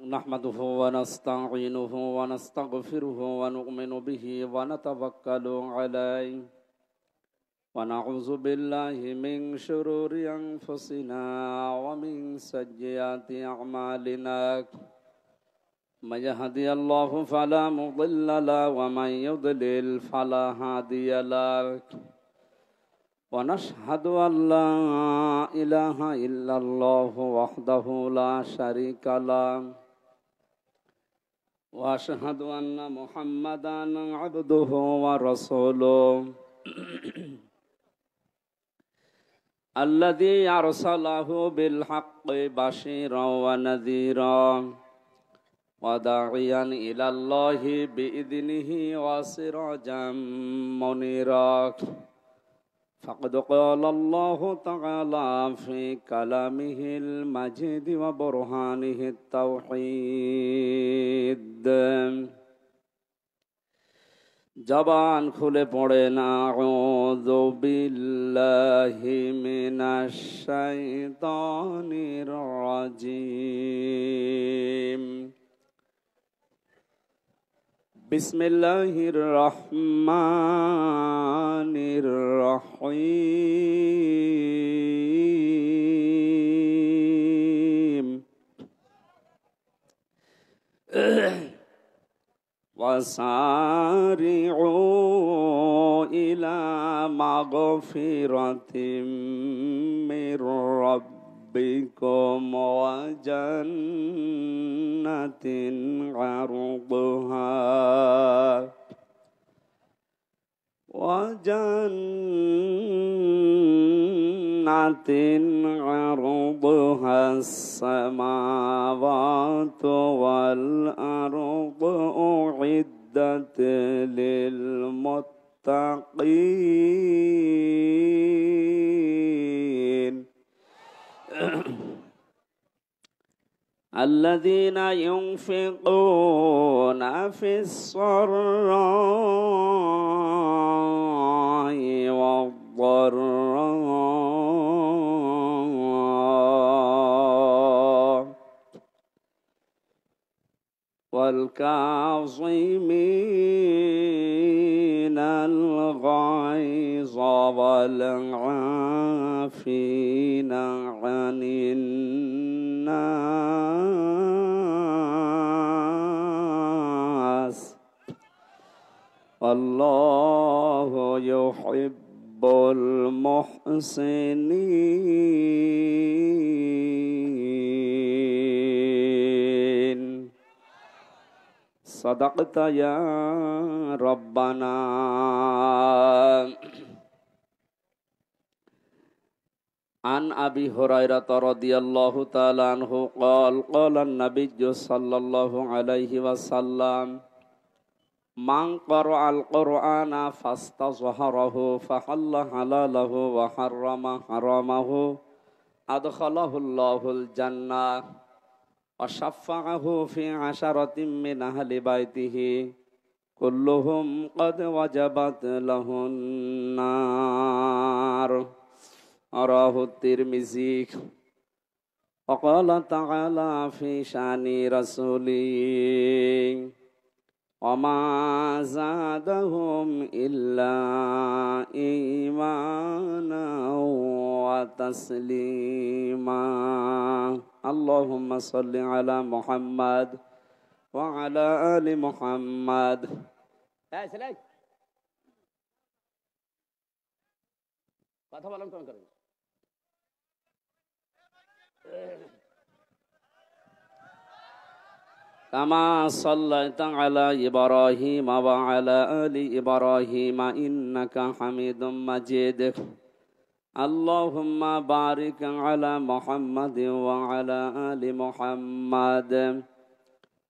نحمده ونستعينه ونستغفره ونؤمن به ونتوكل عليه ونعوذ بالله من شرور أنفسنا ومن سيئات أعمالنا من يهدي الله فلا مضل له ومن يضلل فلا هادي له ونشهد أن لا إله إلا الله وحده لا شريك له وأشهد أن محمدا عبده ورسوله الذي أرسله بالحق بشيرا ونذيرا وداعيا إلى الله بإذنه وسراجا منيرا فقد قال الله تعالى في كلامه المجيد وبرهانه التوحيد জবান খুলে পড়েন আউযু বিল্লাহি মিনাশ শাইতানির রাজিম বিসমিল্লাহির রহমানির রহিম وسارعوا إلى مغفرة من ربكم وجنة عرضها السماوات والأرض أعدت للمتقين الذين ينفقون في السراء والضراء والكاظمين الغيظ والعافين عن الناس والله يحب المحسنين صدقت يا ربنا عن أبي هريرة رضي الله تعالى عنه قال قال النبي صلى الله عليه وسلم من قرأ القرآن فاستظهره فحل حلاله وحرم حرامه أدخله الله الجنة وشفعه في 10 من أهل بيته كلهم قد وجبت له النار رواه الترمذي وقال تعالى في شأن رسوله وما زادهم إلا إيمانا وتسليما اللهم صل على محمد وعلى آل محمد কথা বলেন কেমন করেন كما صليت على إبراهيم وعلى آل إبراهيم إنك حميد مجيد اللهم بارك على محمد وعلى آل محمد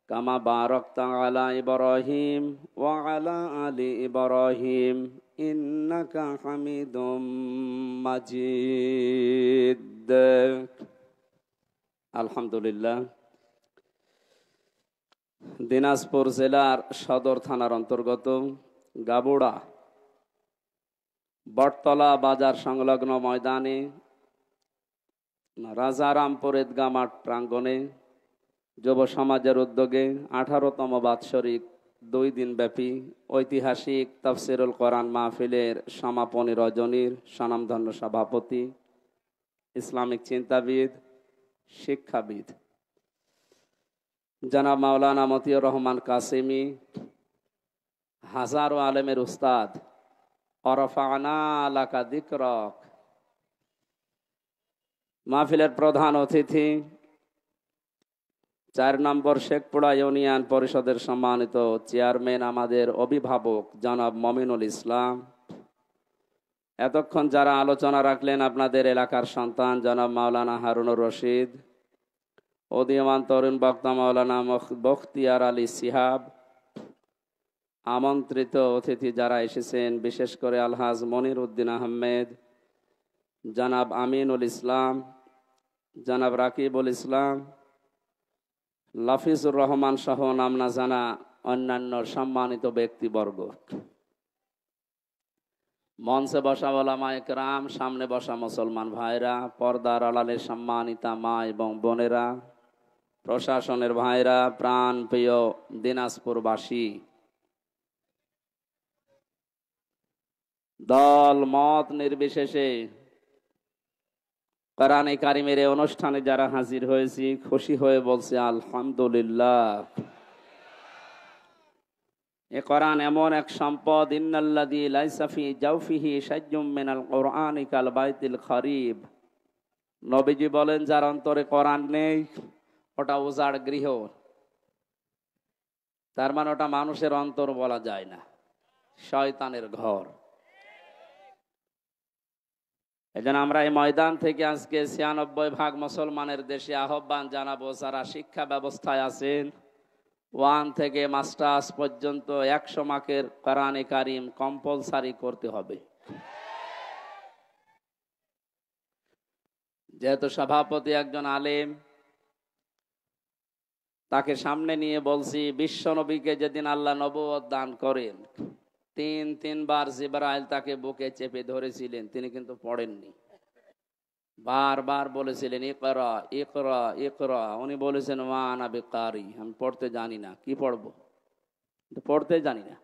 كما باركت على إبراهيم وعلى آل إبراهيم إنك حميد مجيد الحمد لله দিনাজপুর জেলার সদর থানার অন্তর্গত গাবুড়া বটতলা বাজার সংলগ্ন ময়দানে রাজারামপুর ঈদগাহ মাঠ প্রাঙ্গণে যুব সমাজের উদ্যোগে 18তম বাৎসরিক 2 দিন ব্যাপী ঐতিহাসিক তাফসিরুল কোরআন মাহফিলের সমাপনী রজনীর স্বনামধন্য সভাপতি, ইসলামিক চিন্তাবিদ, শিক্ষাবিদ জনাব মাওলানা মতিউর রহমান কাসেমি, হাজারো আলেমের উস্তাদ, ওয়ারাফা'না লাকা যিকরাক, মাহফিলের প্রধান অতিথি 4 নম্বর শেখপুরা ইউনিয়ন পরিষদের সম্মানিত চেয়ারম্যান, আমাদের অভিভাবক জনাব মমিনুল ইসলাম, এতক্ষণ যারা আলোচনা রাখলেন আপনাদের এলাকার সন্তান জনাব মাওলানা হারুনুর রশিদ, উদীয়মান তরুণ বক্তা মাওলানা বখতিয়ার আলী সিহাব, আমন্ত্রিত অতিথি যারা এসেছেন বিশেষ করে আলহাজ মনির উদ্দিন আহমেদ, জনাব আমিনুল ইসলাম, জনাব রাকিবুল ইসলাম, লাফিজুর রহমান সহ নাম না জানা অন্যান্য সম্মানিত ব্যক্তিবর্গ, মঞ্চে বসা ওলামায়ে কেরাম, সামনে বসা মুসলমান ভাইরা, পর্দার আড়ালে সম্মানিতা মা এবং বোনেরা, প্রশাসনের ভাইরা, প্রাণ প্রিয় দিনাজপুরবাসী, দল মত নির্বিশেষে কোরআনে কারিমের এই অনুষ্ঠানে যারা হাজির হয়েছি, খুশি হয়ে বলছে আলহামদুলিল্লাহ। এ কোরআন এমন এক সম্পদ, ইন্নাল্লাযী লাইসা ফী জাওফিহি শাইয়্যুম মিনাল কুরআনি কাল বাইতিল খারিব। নবীজি বলেন, যার অন্তরে কোরআন নেই ওটা উজাড় গৃহ। তার মানে ওটা মানুষের অন্তর বলা যায় না, শয়তানের ঘর। এজন্য আমরা এই ময়দান থেকে আজকে 96% মুসলমানের দেশে আহ্বান জানাবো, যারা শিক্ষা ব্যবস্থায় আছেন 1 থেকে মাস্টার্স পর্যন্ত 100 মার্কের কোরআনে কারিম কম্পালসারি করতে হবে। যেহেতু সভাপতি একজন আলেম, তাকে সামনে নিয়ে বলছি, বিশ্ব নবীকে যেদিন আল্লাহ নবুয়ত দান করেন 3 বার জিবরাইল তাকে বুকে চেপে ধরেছিলেন, তিনি কিন্তু পড়েননি। বারবার বলেছিলেন ইকরা ইকরা ইকরা, উনি বলেছেন ওয়া আনা বিকারি, আমি পড়তে জানি না। কি পড়বো? পড়তে জানি না।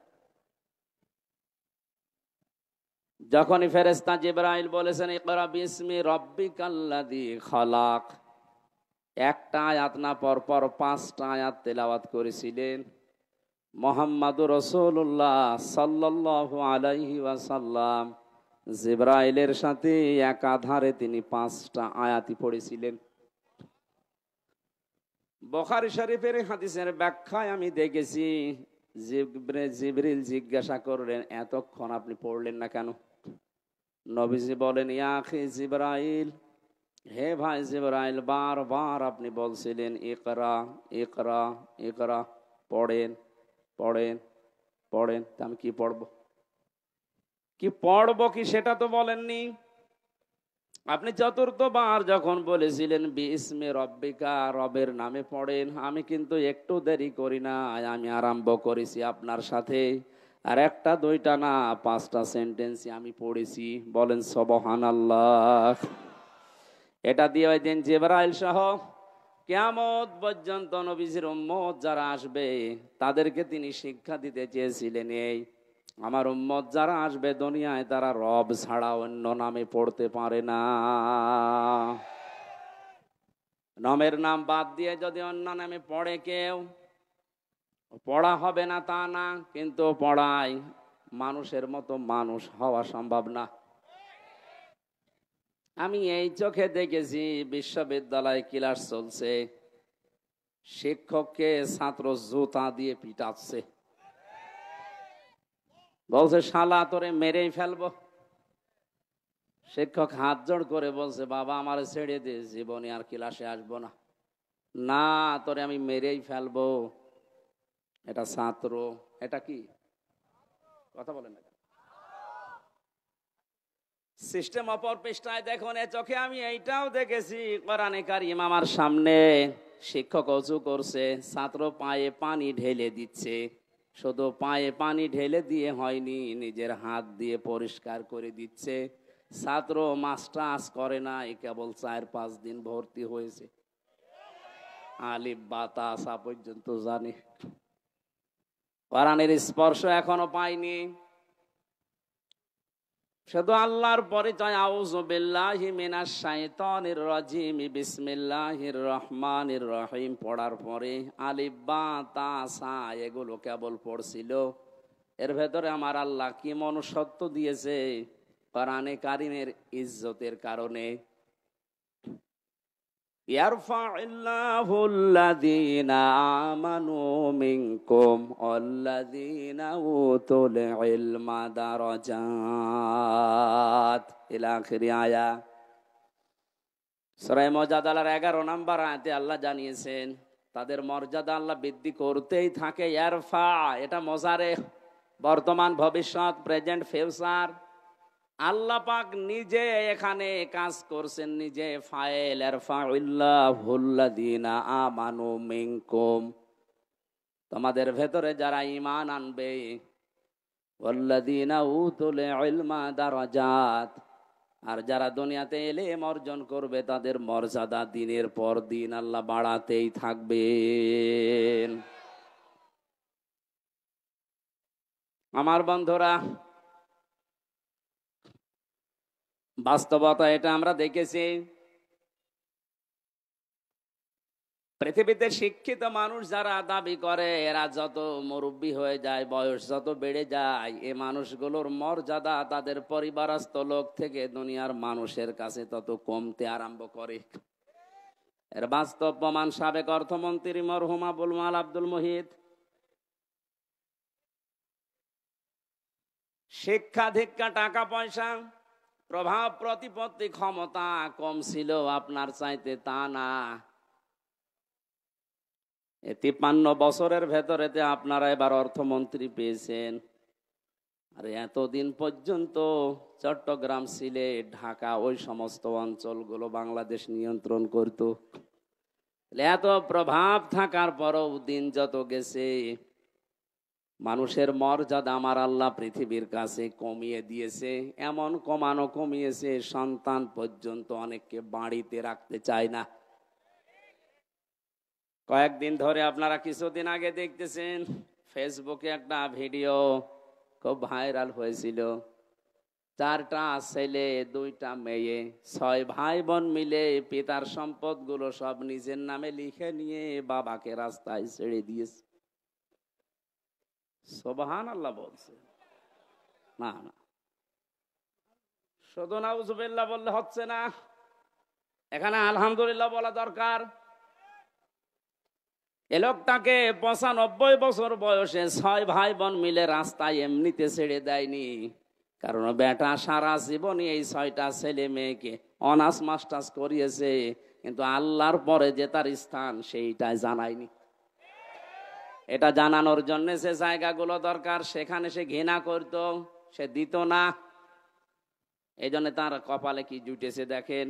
যখনই ফেরেশতা জিবরাইল বলেছেন ইকরা বিসমি রাব্বিকাল্লাযী খালাক, একটা আয়াত না পরপর 5টা আয়াত তেলাওয়াত করেছিলেন। মুহাম্মাদুর রাসূলুল্লাহ সাল্লাল্লাহু আলাইহি ওয়াসাল্লাম জিবরাইলের সাথে একাধারে তিনি 5টা আয়াতই পড়েছিলেন। বুখারী শরীফের হাদিসের ব্যাখ্যায় আমি দেখেছি, জিবরিল জিজ্ঞাসা করলেন, এতক্ষণ আপনি পড়লেন না কেন? নবীজি বলেন, ইয়া আখি জিবরাইল, হে ভাই জিবরাইল, বারবার আপনি বলছিলেন ইকরা ইকরা ইকরা, পড়েন পড়েন পড়েন। তা আমি কি পড়বো? কি পড়বো কি সেটা তো বলেননি। আপনি 4বার যখন বলেছিলেন বিসমি রব্বিকা, রবের নামে পড়েন, আমি কিন্তু একটু দেরি করি না, আমি আরম্ভ করেছি আপনার সাথে। আর 1টা 2টা না, 5টা সেন্টেন্সই আমি পড়েছি। বলেন সুবহানাল্লাহ। এটা দিয়ে ওই দিন জিবরাইল সহ কিয়ামত পর্যন্ত নবীজির উম্মত যারা আসবে তাদেরকে তিনি শিক্ষা দিতে চেয়েছিলেন, এই আমার উম্মত যারা আসবে দুনিয়ায়, তারা রব ছাড়া অন্য নামে পড়তে পারে না। নামের নাম বাদ দিয়ে যদি অন্য নামে পড়ে কেউ, পড়া হবে না তা না, কিন্তু পড়ায় মানুষের মতো মানুষ হওয়া সম্ভব না। আমি এই চোখে দেখেছি, বিশ্ববিদ্যালয়ে ক্লাস চলছে, শিক্ষককে ছাত্র জুতা দিয়ে পিটাচ্ছে, বলছে শালা তোরে মেরেই ফেলবো। শিক্ষক হাত জোড় করে বলছে, বাবা আমার ছেড়ে দে, জীবনে আর ক্লাসে আসবো না। না, তোরে আমি মেরেই ফেলবো। এটা ছাত্র, এটা কি কথা বলেন না? সিস্টেম অপর পৃষ্ঠায় দেখুন, এ চোখে আমি এইটাও দেখেছি, কোরআনে কারিম আমার সামনে, শিক্ষক ওযু করছে, ছাত্র পায়ে পানি ঢেলে দিচ্ছে। শুধু পায়ে পানি ঢেলে দিয়ে হয়নি, নিজের হাত দিয়ে পরিষ্কার করে দিচ্ছে। ছাত্র মাস্টার্স করে না, কেবল 4-5 দিন ভর্তি হয়েছে। আলিফ বা তা সা পর্যন্ত জানি, কোরআনের স্পর্শ এখনো পাইনি। শুধু আল্লাহর পরিচয়, আউযু বিল্লাহি মিনাশ শাইতানির রাজিম, বিসমিল্লাহির রহমানির রহিম পড়ার পরে আলিফ বা তা সা এগুলো কেবল পড়ছিল। এর ভেতরে আমার আল্লাহ কি মনুষ্যত্ব দিয়েছে কোরআনে কারিমের ইজ্জতের কারণে। ইয়ারফা'িল্লাহুল্লাযীনা আমানু মিনকুম ওয়াল্লাযীনা উতুল ইলমা দারাজাত ইলা আখির আয়া। সূরা মুজাদালার 11 নম্বর আয়াতে আল্লাহ জানিয়েছেন তাদের মর্যাদা আল্লাহ বৃদ্ধি করতেই থাকে। ইয়ারফা এটা মুজারে, বর্তমান, ভবিষ্যৎ, প্রেজেন্ট, ফিউচার। আল্লাহ পাক নিজে এখানে কাজ করছেন, নিজে ফাইল। ইয়ারফা'িল্লাহুল্লাযীনা আমানু মিনকুম, তোমাদের ভেতরে যারা ঈমান আনবে, ওয়াল্লাযীনা উতুল ইলমা দারাজাত, আর যারা দুনিয়াতে ইলম অর্জন করবে তাদের মর্যাদা দিনের পর দিন আল্লাহ বাড়াতেই থাকবেন। আমার বন্ধুরা, বাস্তবতা এটা আমরা দেখেছি। পৃথিবীতে শিক্ষিত মানুষ যারা দাবি করে এরা যত মুরব্বী হয়ে যায়, বয়স যত বেড়ে যায়, এ মানুষগুলোর মর্যাদা তাদের পরিবারস্থ লোক থেকে দুনিয়ার মানুষের কাছে তত কমতে আরম্ভ করে। এর বাস্তব প্রমাণ সাবেক অর্থমন্ত্রী মরহুম আবুল মাল আব্দুল মুহিত। শিক্ষা দীক্ষা, টাকা পয়সা, প্রভাব প্রতিপত্তি, ক্ষমতা কম ছিল আপনার চাইতে, তা না। 53 বছরের ভেতরেতে আপনারা এবার অর্থমন্ত্রী পেয়েছেন। আর এতদিন পর্যন্ত চট্টগ্রাম, সিলেট, ঢাকা, ওই সমস্ত অঞ্চলগুলো বাংলাদেশ নিয়ন্ত্রণ করত। এত প্রভাব থাকার পরও দিন যত গেছে মানুষের মর্যাদা আমার আল্লাহ পৃথিবীর কাছে কমিয়ে দিয়েছে। এমন কমিয়েছে সন্তান পর্যন্ত অনেককে বাড়িতে রাখতে চায় না। কয়েকদিন ধরে আপনারা কিছুদিন আগে দেখতেছেন ফেসবুকে একটা ভিডিও খুব ভাইরাল হয়েছিল। 4টা ছেলে 2টা মেয়ে, 6 ভাই বোন মিলে পিতার সম্পদগুলো সব নিজের নামে লিখে নিয়ে বাবাকে রাস্তায় ছেড়ে দিয়েছে। সুবহানাল্লাহ বলছে না, না, শুধু নাউজুবিল্লাহ বললে হচ্ছে না, এখানে আলহামদুলিল্লাহ বলা দরকার। এ লোকটাকে 95 বছর বয়সে 6 ভাই বোন মিলে রাস্তায় এমনিতে ছেড়ে দেয়নি, কারণ বেটা সারা জীবনই এই 6টা ছেলে মেয়েকে অনার্স মাস্টার্স করিয়েছে, কিন্তু আল্লাহর পরে যে তার স্থান সেইটাই জানায়নি। এটা জানানোর জন্য সে জায়গাগুলো দরকার, সেখানে সে ঘৃণা করত, সে দিত না। এই জন্য তার কপালে কি জুটেছে দেখেন।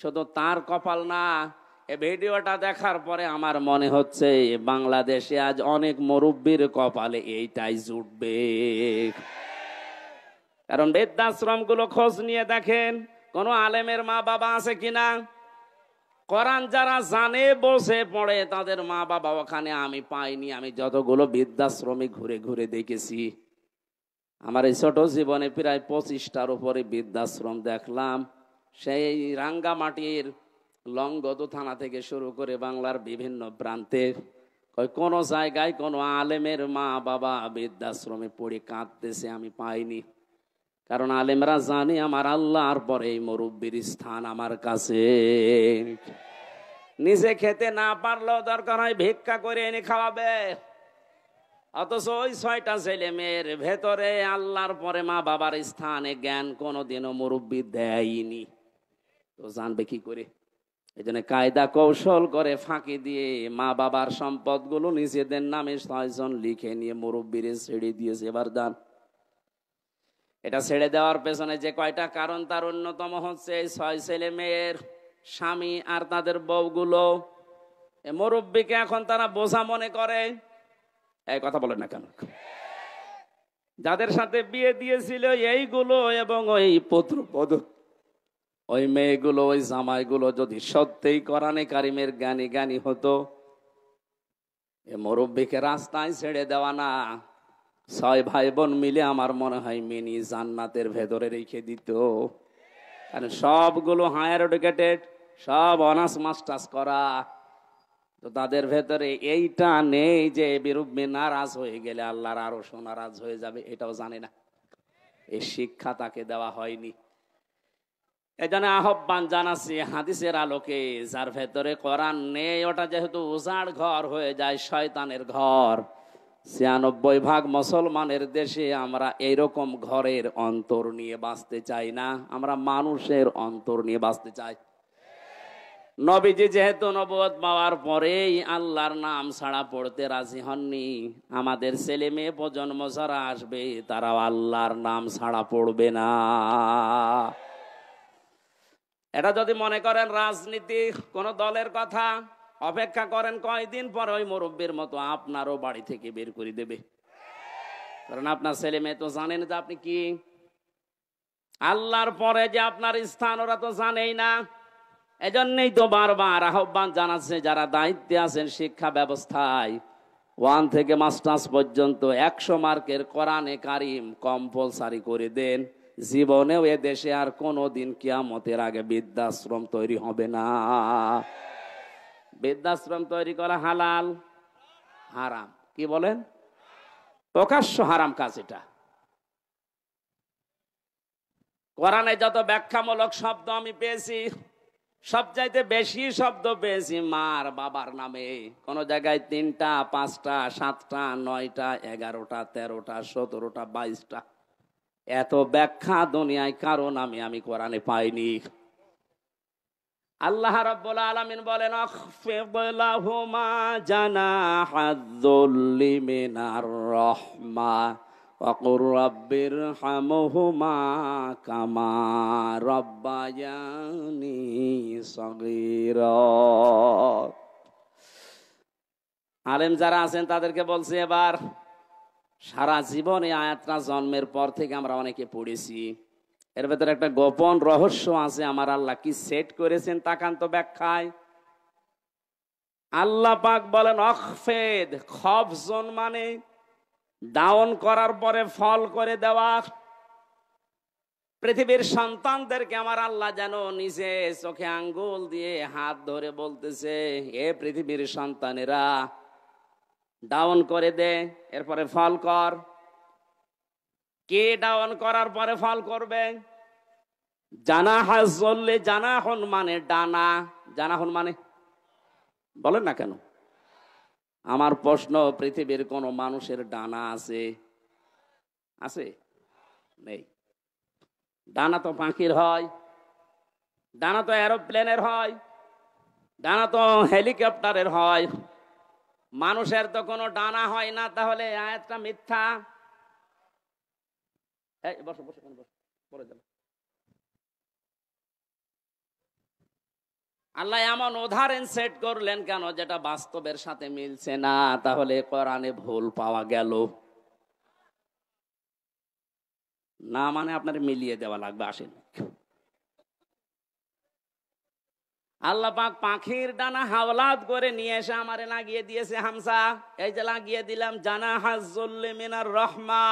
শুধু তার কপাল না, এই ভিডিওটা দেখার পরে আমার মনে হচ্ছে বাংলাদেশে আজ অনেক মুরব্বীর কপালে এইটাই জুটবে। কারণ বৃদ্ধাশ্রম গুলো খোঁজ নিয়ে দেখেন কোন আলেমের মা বাবা আছে কিনা। কোরআন যারা জানে বসে পড়ে তাদের মা বাবা ওখানে আমি পাইনি। আমি যতগুলো বৃদ্ধাশ্রমে ঘুরে ঘুরে দেখেছি, আমার এই ছোট জীবনে প্রায় 25টার উপরে বৃদ্ধাশ্রম দেখলাম। সেই রাঙ্গামাটির লংগদু থানা থেকে শুরু করে বাংলার বিভিন্ন প্রান্তে কোন জায়গায় কোনো আলেমের মা বাবা বৃদ্ধাশ্রমে পড়ে কাঁদতেছে আমি পাইনি। কারণ আলেমরা জানে আমার আল্লাহর পরে এই মুরব্বীর স্থান আমার কাছে। নিজে খেতে না পারলেও দরকার হয় ভিক্ষা করে এনে খাওয়াবে। অথচ ওই 6টা ছেলে মেয়ের ভেতরে আল্লাহর পরে মা বাবার স্থানে জ্ঞান কোনোদিনও মুরব্বী দেয়নি, তো জানবে কি করে? এই জন্য কায়দা কৌশল করে ফাঁকি দিয়ে মা বাবার সম্পদগুলো নিজেদের নামে 6 জন লিখে নিয়ে মুরব্বীরে ছেড়ে দিয়েছে। এবার দান, এটা ছেড়ে দেওয়ার পেছনে যে কয়টা কারণ তার অন্যতম হচ্ছে এই 6 ছেলে মেয়ের স্বামী আর তাদের বউগুলো মুরব্বীকে এখন তারা বোঝা মনে করে। এই কথা বলেন না কেন? যাদের সাথে বিয়ে দিয়েছিল এইগুলো এবং ওই পুত্রপদ, ওই মেয়েগুলো, ওই জামাইগুলো যদি সত্যিই কোরআনে কারিমের জ্ঞানী হতো এ মুরব্বীকে রাস্তায় ছেড়ে দেওয়া না, 6 ভাই বোন মিলে আমার মনে হয় মিনি জান্নাতের ভেতরে রেখে দিত। কারণ সবগুলো হায়ার এডুকেটেড, সব অনার্স মাস্টার্স করা, তো তাদের ভেতরে এইটা নেই যে বিরুদ্ধে নারাজ হয়ে গেলে আল্লাহর আরো নারাজ হয়ে যাবে, এটাও জানে না। এই শিক্ষা তাকে দেওয়া হয়নি। এজন্য আহ্বান জানাচ্ছি হাদিসের আলোকে, যার ভেতরে কোরআন নেই ওটা যেহেতু উজাড় ঘর হয়ে যায়, শয়তানের ঘর। 96% মুসলমানের দেশে আমরা এইরকম ঘরের অন্তর নিয়ে বাঁচতে চাই না, আমরা মানুষের অন্তর নিয়ে বাঁচতে চাই। নবীজি যেহেতু নবুয়ত পাওয়ার পরেই আল্লাহর নাম ছাড়া পড়তে রাজি হননি, আমাদের ছেলে মেয়ে প্রজন্ম যারা আসবে তারাও আল্লাহর নাম ছাড়া পড়বে না। এটা যদি মনে করেন রাজনীতি কোন দলের কথা, অপেক্ষা করেন কয়দিন পর ওই মুরব্বীর মতো আপনারও বাড়ি থেকে বের করে দেবে। কারণ আপনার ছেলে মেয়ে তো জানেন যে আপনি কি, আল্লাহর পরে যে আপনার স্থান ওরা তো জানেই না। এজন্যই তো বারবার আহ্বান জানাচ্ছে যারা দায়িত্বে আছেন শিক্ষা ব্যবস্থায়, 1 থেকে মাস্টার্স পর্যন্ত 100 মার্কের কোরআনে কারিম কম্পালসারি করে দেন। জীবনেও এ দেশে আর কোনোদিন কিয়ামতের আগে বৃদ্ধাশ্রম তৈরি হবে না। বৃদ্ধাশ্রম তৈরি করা হালাল, হারাম? কি বলেন? প্রকাশ্য হারাম কাজ এটা। কোরআনে যত ব্যাখ্যামূলক শব্দ আমি পেয়েছি, সবচাইতে বেশি শব্দ পেয়েছি মার বাবার নামে। কোন জায়গায় 3টা, 5টা, 7টা, 9টা, 11টা, 13টা, 17টা, 22টা। এত ব্যাখ্যা দুনিয়ায় কারো নামে আমি কোরআনে পাইনি। আল্লাহ রাব্বুল আলামিন বলেন, আখফিদ লাহুমা জানাহায-যুল্লি মিনার রাহমা ওয়া কুর রাব্বিরহামহুমা কামা রাব্বায়ানি সগীরা। আলেম যারা আছেন তাদেরকে বলছি, এবার সারা জীবনে আয়াতটা জন্মের পর থেকে আমরা অনেকে পড়েছি, এর ভেতরে একটা গোপন রহস্য আছে। আমার আল্লাহ কি সেট করেছেন তাকান তো ব্যাখ্যায়। আল্লাহ পাক বলেন আখফিদ, খফজন মানে ডাউন করার পরে ফল করে দেওয়া। পৃথিবীর সন্তানদেরকে আমার আল্লাহ যেন নিজে চোখে আঙ্গুল দিয়ে হাত ধরে বলতেছে, এ পৃথিবীর সন্তানেরা ডাউন করে দে, এরপরে ফল কর। কে ডাউন করার পরে ফল করবে? জানাহায-যুল্লি, জানাহুন মানে ডানা, জানাহুন মানে বলেন না কেন? আমার প্রশ্ন, পৃথিবীর কোন মানুষের ডানা আছে? আছে? নেই। ডানা তো পাখির হয়, ডানা তো এরোপ্লেনের হয়, ডানা তো হেলিকপ্টারের হয়, মানুষের তো কোনো ডানা হয় না। তাহলে আয়াতটা মিথ্যা। এই বসো বসো বসো, পড়ে যাবে। আল্লাহ এমন উদাহরণ সেট করলেন কেন যেটা বাস্তবের সাথে মিলছে না? তাহলে কোরআনে ভুল পাওয়া গেল না, মানে আপনার মিলিয়ে দেওয়া লাগবে। আসেন, আল্লাহ পাক পাখির ডানা হাওলাত করে নিয়ে এসে আমারে লাগিয়ে দিয়েছে হামসা। এই যে লাগিয়ে দিলাম, জানাহায-যুল্লি মিনার রাহমা।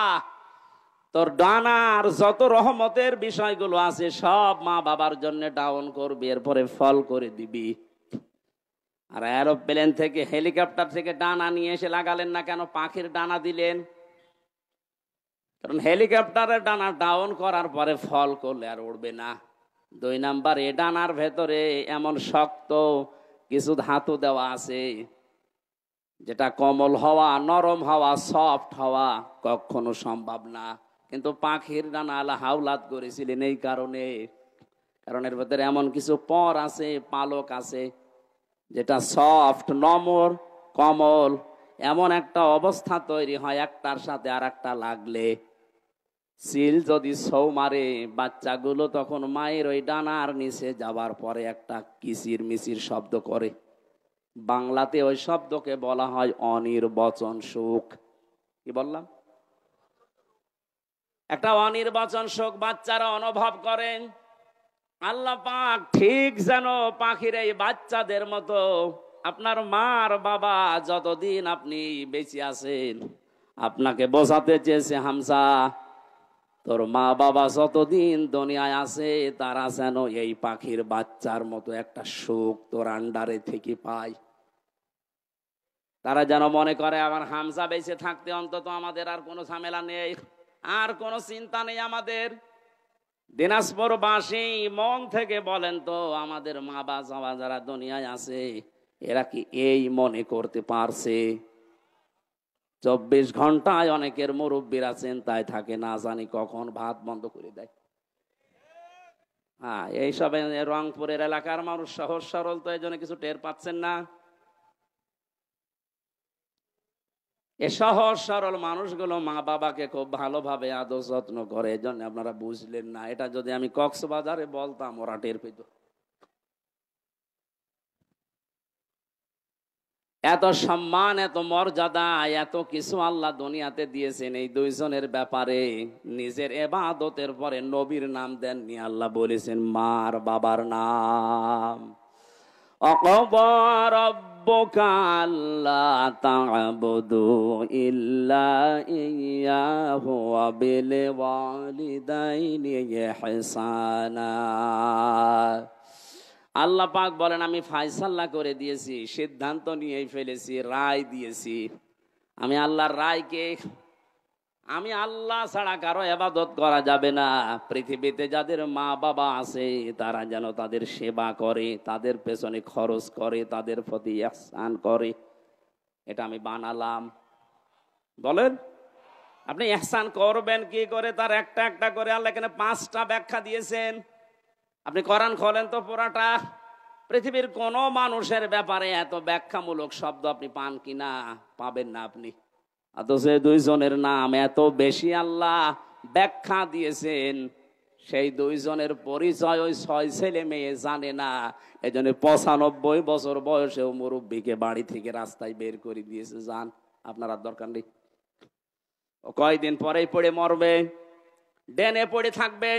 তোর ডানার যত রহমতের বিষয়গুলো আছে সব মা বাবার জন্য ডাউন করবি, এরপরে ফল করে দিবি। আর এরোপ্লেন থেকে, হেলিকপ্টার থেকে ডানা নিয়ে এসে লাগালেন না কেন? পাখির ডানা দিলেন। কারণ হেলিকপ্টারের ডানা ডাউন করার পরে ফল করলে আর উড়বে না। 2 নাম্বার, এ ডানার ভেতরে এমন শক্ত কিছু ধাতু দেওয়া আছে যেটা কোমল হওয়া, নরম হওয়া, সফট হওয়া কখনো সম্ভব না। কিন্তু পাখির ডানা আল্লাহ হাওলাত করেছিলেন এই কারণে, কারণ এর ভেতরে এমন কিছু পর আছে, পালক আছে যেটা সফট, নমর, কোমল। এমন একটা অবস্থা তৈরি হয় একটার সাথে আর একটা লাগলে, সিল যদি ছৌ মারে বাচ্চাগুলো, তখন মায়ের ওই ডানার নিচে যাবার পরে একটা কিচির মিচির শব্দ করে। বাংলাতে ওই শব্দকে বলা হয় অনির্বচন সুখ। কি বললাম? একটা অনির্বচন সুখ বাচ্চারা অনুভব করেন। আল্লাহ পাক ঠিক যেন পাখির এই বাচ্চাদের মতো আপনার মা আর বাবা যতদিন আপনি বেঁচে আছেন, আপনাকে বোঝাতে চেয়েছে হামজা, তোর মা বাবা যতদিন দুনিয়ায় আছে তারা যেন এই পাখির বাচ্চার মতো একটা সুখ তোর আন্ডারে থেকে পায়। তারা যেন মনে করে আমার হামজা বেঁচে থাকতে অন্তত আমাদের আর কোনো ঝামেলা নেই, আর কোনো চিন্তা নেই আমাদের। দিনাজপুরবাসী মন থেকে বলেন তো, আমাদের মা বাবা যারা দুনিয়ায় আছে এরা কি এই মনে করতে পারছে? 24 ঘন্টায় অনেকের মুরব্বীরা চিন্তায় থাকে, না জানি কখন ভাত বন্ধ করে দেয়। হ্যাঁ, এইসব রংপুরের এলাকার মানুষ সহজ সরল, তো এই জন্য কিছু টের পাচ্ছেন না। এ সহজ সরল মানুষগুলো মা বাবাকে খুব ভালোভাবে আদর যত্ন করে, এই জন্য আপনারা বুঝলেন না। এটা যদি আমি কক্সবাজারে বলতাম ওরা টের পেত। এত সম্মান, এত মর্যাদা, এত কিছু আল্লাহ দুনিয়াতে দিয়েছেন এই দুইজনের ব্যাপারে। নিজের ইবাদতের পরে নবীর নাম দেননি, আল্লাহ বলেছেন মার বাবার নাম। وَقَضَى رَبُّكَ أَلَّا تَعْبُدُوا إِلَّا إِيَّاهُ وَبِالْوَالِدَيْنِ إِحْسَانًا। আল্লাহ পাক বলেন, আমি ফায়সালা করে দিয়েছি, সিদ্ধান্ত নিয়েই ফেলেছি, রায় দিয়েছি। আমি আল্লাহর রায়কে, আমি আল্লাহ ছাড়া কারো ইবাদত করা যাবে না। পৃথিবীতে যাদের মা বাবা আছে তারা যেন তাদের সেবা করে, তাদের পেছনে খরচ করে, তাদের প্রতি ইহসান করে। এটা আমি বানালাম। বলেন আপনি ইহসান করবেন কি করে? তার একটা একটা করে আল্লাহ এখানে 5টা ব্যাখ্যা দিয়েছেন। আপনি কোরআন খোলেন তো পুরাটা, পৃথিবীর কোন মানুষের ব্যাপারে এত ব্যাখ্যামূলক শব্দ আপনি পান কিনা? পাবেন না আপনি। অথচ দুইজনের নাম এত বেশি আল্লাহ ব্যাখ্যা দিয়েছেন, সেই দুইজনের পরিচয় ওই 6 ছেলে মেয়ে জানে না। এই জন্য 95 বছর বয়সেও মুরব্বীকে বাড়ি থেকে রাস্তায় বের করে দিয়েছে, যান আপনার আর দরকার নেই। ও কয়দিন পরেই পড়ে মরবে, ডেনে পড়ে থাকবে,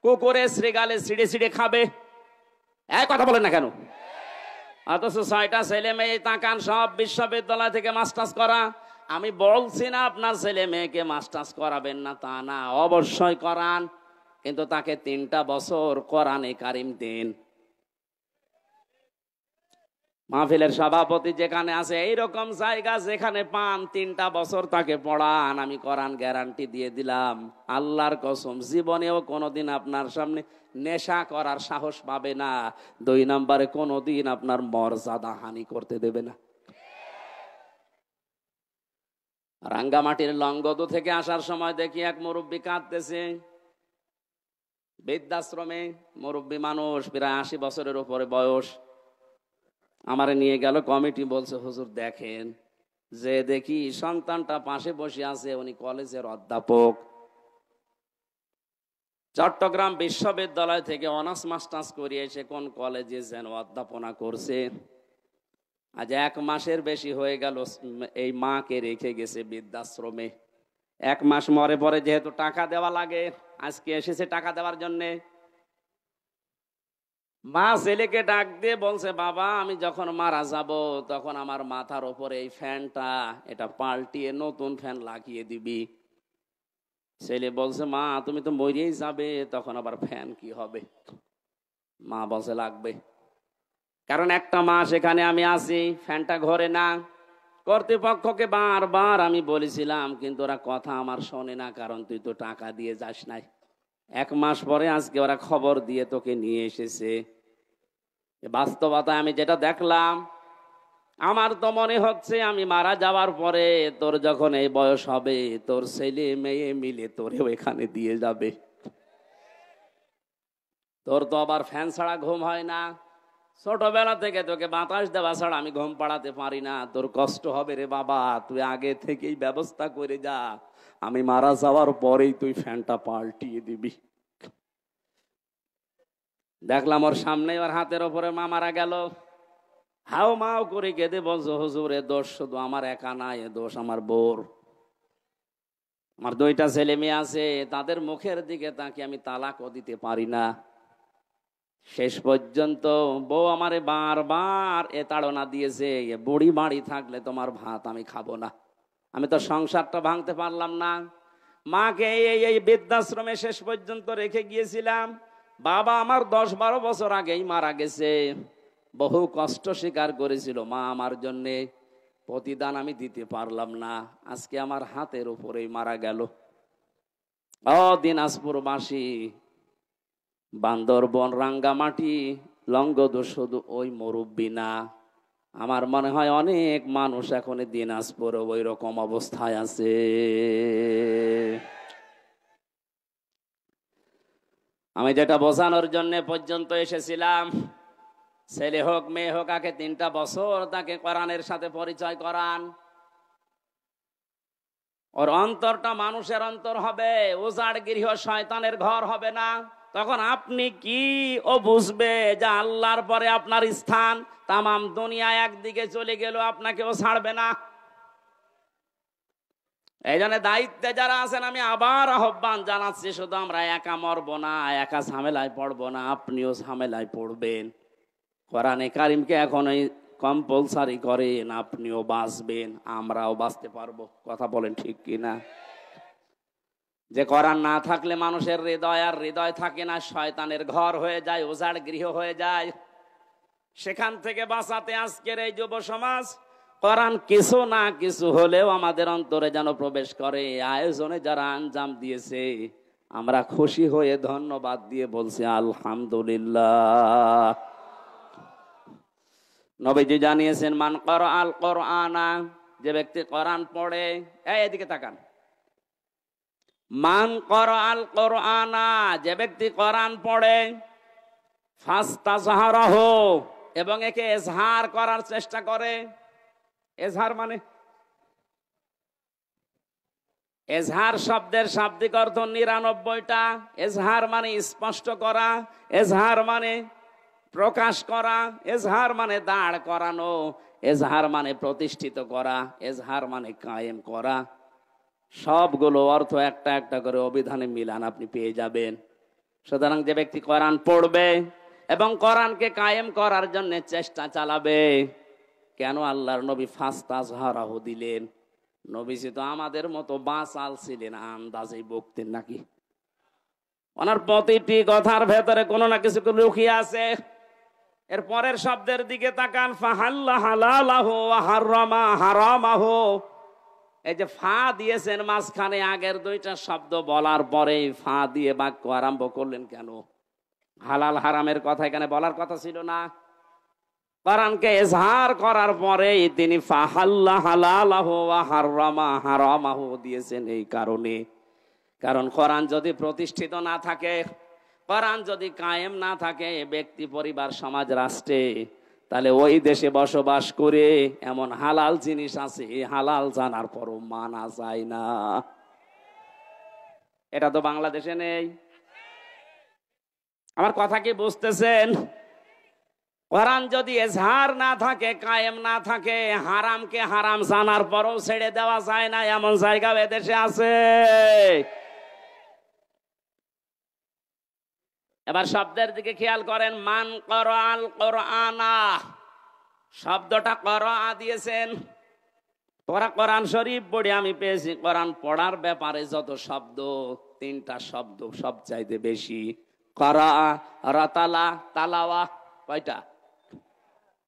কুকুরে শ্রীগালে ছিঁড়ে ছিঁড়ে খাবে। এক কথা বলেন না কেন? অথচ 6টা ছেলে মেয়ে তাকান, সব বিশ্ববিদ্যালয় থেকে মাস্টার্স করা। আমি বলছি না আপনার ছেলে মেয়েকে মাস্টার্স করাবেন না, তা না, অবশ্যই করান, কিন্তু তাকে 3টা বছর কোরআনে কারিম দিন। মাহফিলের সভাপতি যেখানে আছে, এইরকম জায়গা যেখানে পান 3টা বছর তাকে পড়ান। আমি কোরআন গ্যারান্টি দিয়ে দিলাম, আল্লাহর কসম, জীবনেও কোনোদিন আপনার সামনে নেশা করার সাহস পাবে না। 2 নম্বরে কোনোদিন আপনার মর্যাদা হানি করতে দেবে না। রাঙ্গামাটির লংগদু থেকে আসার সময় দেখি এক মুরব্বী কাঁদতেছে, বৃদ্ধাশ্রমে মুরব্বী মানুষ, প্রায় 80 বছরের উপরে বয়স। আমারে নিয়ে গেল কমিটি, বলছে হুজুর দেখেন, যে দেখি সন্তানটা পাশে বসে আছে, উনি কলেজের অধ্যাপক, চট্টগ্রাম বিশ্ববিদ্যালয় থেকে অনার্স মাস্টার্স করিয়ে এসে কোন কলেজে যেন অধ্যাপনা করছে। আজ 1 মাসের বেশি হয়ে গেল এই মাকে রেখে গেছে বৃদ্ধাশ্রমে। 1 মাস মরে পরে যেহেতু টাকা দেওয়া লাগে, আজকে এসেছে টাকা দেওয়ার জন্যে। মা ছেলেকে ডাক দিয়ে বলছে, বাবা আমি যখন মারা যাব তখন আমার মাথার ওপরে এই ফ্যানটা, এটা পাল্টিয়ে নতুন ফ্যান লাগিয়ে দিবি। ছেলে বলছে, মা তুমি তো মরেই যাবে, তখন আবার ফ্যান কি হবে? মা বলছে লাগবে, কারণ 1টা মাস এখানে আমি আছি, ফ্যানটা ঘরে না। কর্তৃপক্ষকে বারবার আমি বলেছিলাম, কিন্তু ওরা কথা আমার শোনে না, কারণ তুই তো টাকা দিয়ে যাস নাই। 1 মাস পরে আজকে ওরা খবর দিয়ে তোকে নিয়ে এসেছে। বাস্তবতায় আমি যেটা দেখলাম, আমার তো মনে হচ্ছে আমি মারা যাওয়ার পরে তোর যখন এই বয়স হবে, তোর ছেলে মেয়ে মিলে তোরেও এখানে দিয়ে যাবে। তোর তো আবার ফ্যান ছাড়া ঘুম হয় না, ছোটবেলা থেকে তোকে বাতাস দেওয়া ছাড়া আমি ঘুম পাড়াতে পারি না। তোর কষ্ট হবে রে বাবা, তুই আগে থেকেই ব্যবস্থা করে যা, আমি মারা যাওয়ার পরেই তুই ফ্যানটা পাল্টিয়ে দিবি। দেখলাম ওর সামনে, ওর হাতের ওপরে মা মারা গেল, হাও মাও করে কেঁদে বলছো, হুজুর এ দোষ শুধু আমার একা না, এ দোষ আমার বোর। আমার 2টা ছেলে মেয়ে আছে, তাদের মুখের দিকে তাকে আমি তালাকও দিতে পারি না। শেষ পর্যন্ত বউ আমারে বারবার এ তাড়না দিয়েছে, বুড়ি বাড়ি থাকলে তোমার ভাত আমি খাবো না। আমি তো সংসারটা ভাঙতে পারলাম না। মাকে এই বৃদ্ধাশ্রমে শেষ পর্যন্ত রেখে গিয়েছিলাম। বাবা আমার 10-12 বছর আগেই মারা গেছে। বহু কষ্ট স্বীকার করেছিল মা আমার জন্যে, প্রতিদান আমি দিতে পারলাম না। আজকে আমার হাতের উপরেই মারা গেল। দিনাজপুরবাসী, বান্দরবন, রাঙ্গামাটি, লংগদু শুধু ওই মুরব্বী না, আমার মনে হয় অনেক মানুষ এখন দিনাজপুর ওই রকম অবস্থায় আছে। আমি যেটা বোঝানোর জন্য পর্যন্ত এসেছিলাম, ছেলে হোক মেয়ে হোক, আগে 3টা বছর তাকে কোরআনের সাথে পরিচয় করান। ওর অন্তরটা মানুষের অন্তর হবে, উজাড় গৃহ শয়তানের ঘর হবে না। তখন আপনি কি ও বুঝবে যে আল্লাহর পরে আপনার স্থান। তামাম দুনিয়া একদিকে চলে গেল, আপনাকেও ছাড়বে না। এই জন্য দায়িত্বে যারা আছেন আমি আবার আহ্বান জানাচ্ছি, শুধু আমরা একা মরবো না, একা ঝামেলায় পড়বো না, আপনিও ঝামেলায় পড়বেন। কোরআনে কারিমকে এখন কম্পালসারি করেন, আপনিও বাঁচবেন, আমরাও বাঁচতে পারবো। কথা বলেন ঠিক কিনা? যে কোরআন না থাকলে মানুষের হৃদয় আর হৃদয় থাকে না, শয়তানের ঘর হয়ে যায়, উজাড় গৃহ হয়ে যায়। সেখান থেকে বাঁচাতে আজকের এই যুব সমাজ কোরআন কিছু না কিছু হলেও আমাদের অন্তরে যেন প্রবেশ করে। আয়োজনে যারা আঞ্জাম দিয়েছে আমরা খুশি হয়ে ধন্যবাদ দিয়ে বলছি আলহামদুলিল্লাহ। নবীজি জানিয়েছেন, মান ক্বারাআল কোরআনা, যে ব্যক্তি কোরআন পড়ে, এদিকে তাকান, মান ক্বারাআল কোরআনা, যে ব্যক্তি কোরআন পড়ে, ফাস্তাযহারাহু, এবং একে ইজহার করার চেষ্টা করে। এজহার মানে, এজহার শব্দের শাব্দিক অর্থ 99টা। এজহার মানে স্পষ্ট করা, এজহার মানে প্রকাশ করা, এজহার মানে দাঁড় করানো, এজহার মানে প্রতিষ্ঠিত করা, এজহার মানে কায়েম করা। সবগুলো অর্থ একটা একটা করে অভিধানে মিলান আপনি পেয়ে যাবেন। সুতরাং যে ব্যক্তি কোরআন পড়বে এবং কোরআনকে কায়েম করার জন্য চেষ্টা চালাবে, কেন আল্লাহর নবী ফাস্তাযহারাহু দিলেন? নবীজি তো আমাদের মতো বাঁচাল ছিলেন, আন্দাজেই বকতেন নাকি? ওনার প্রতিটি কথার ভেতরে কোনো না কিছু লুকিয়ে আছে। এর পরের শব্দের দিকে তাকান, ফাহাল্লা হালালাহু ওয়া হারামা হারামাহু। এই যে ফা দিয়েছেন মাঝখানে, আগের 2টা শব্দ বলার পরে ফা দিয়ে বাক্য আরম্ভ করলেন কেন? হালাল হারামের কথা এখানে বলার কথা ছিল না। কোরআনকে ইজহার করার পরে তিনি ফাহাল্লা হালালাহু ওয়া হারামা হারামাহু দিয়েছেন এই কারণে, কারণ কোরআন যদি প্রতিষ্ঠিত না থাকে, কোরআন যদি কায়েম না থাকে ব্যক্তি, পরিবার, সমাজ, রাষ্ট্রে, তাহলে ওই দেশে বসবাস করে এমন হালাল জিনিস আছে, হালাল জানার পরও মানা যায় না। এটা তো বাংলাদেশে নেই। আমার কথা কি বুঝতেছেন? কোরআন যদি এজহার না থাকে, কায়েম না থাকে, হারামকে হারাম জানার পরও ছেড়ে দেওয়া যায় না, এমন জায়গা এদেশে আছে। এবার শব্দের দিকে খেয়াল করেন, মান ক্বারাআল কোরআনা, শব্দটা ক্বারাআ দিয়েছেন। পড়া কোরআন শরীফ পড়ে আমি পেয়েছি কোরআন পড়ার ব্যাপারে যত শব্দ, 3টা শব্দ সবচাইতে বেশি। ক্বারাআ, রাতালা, তালাওয়া, কয়টা?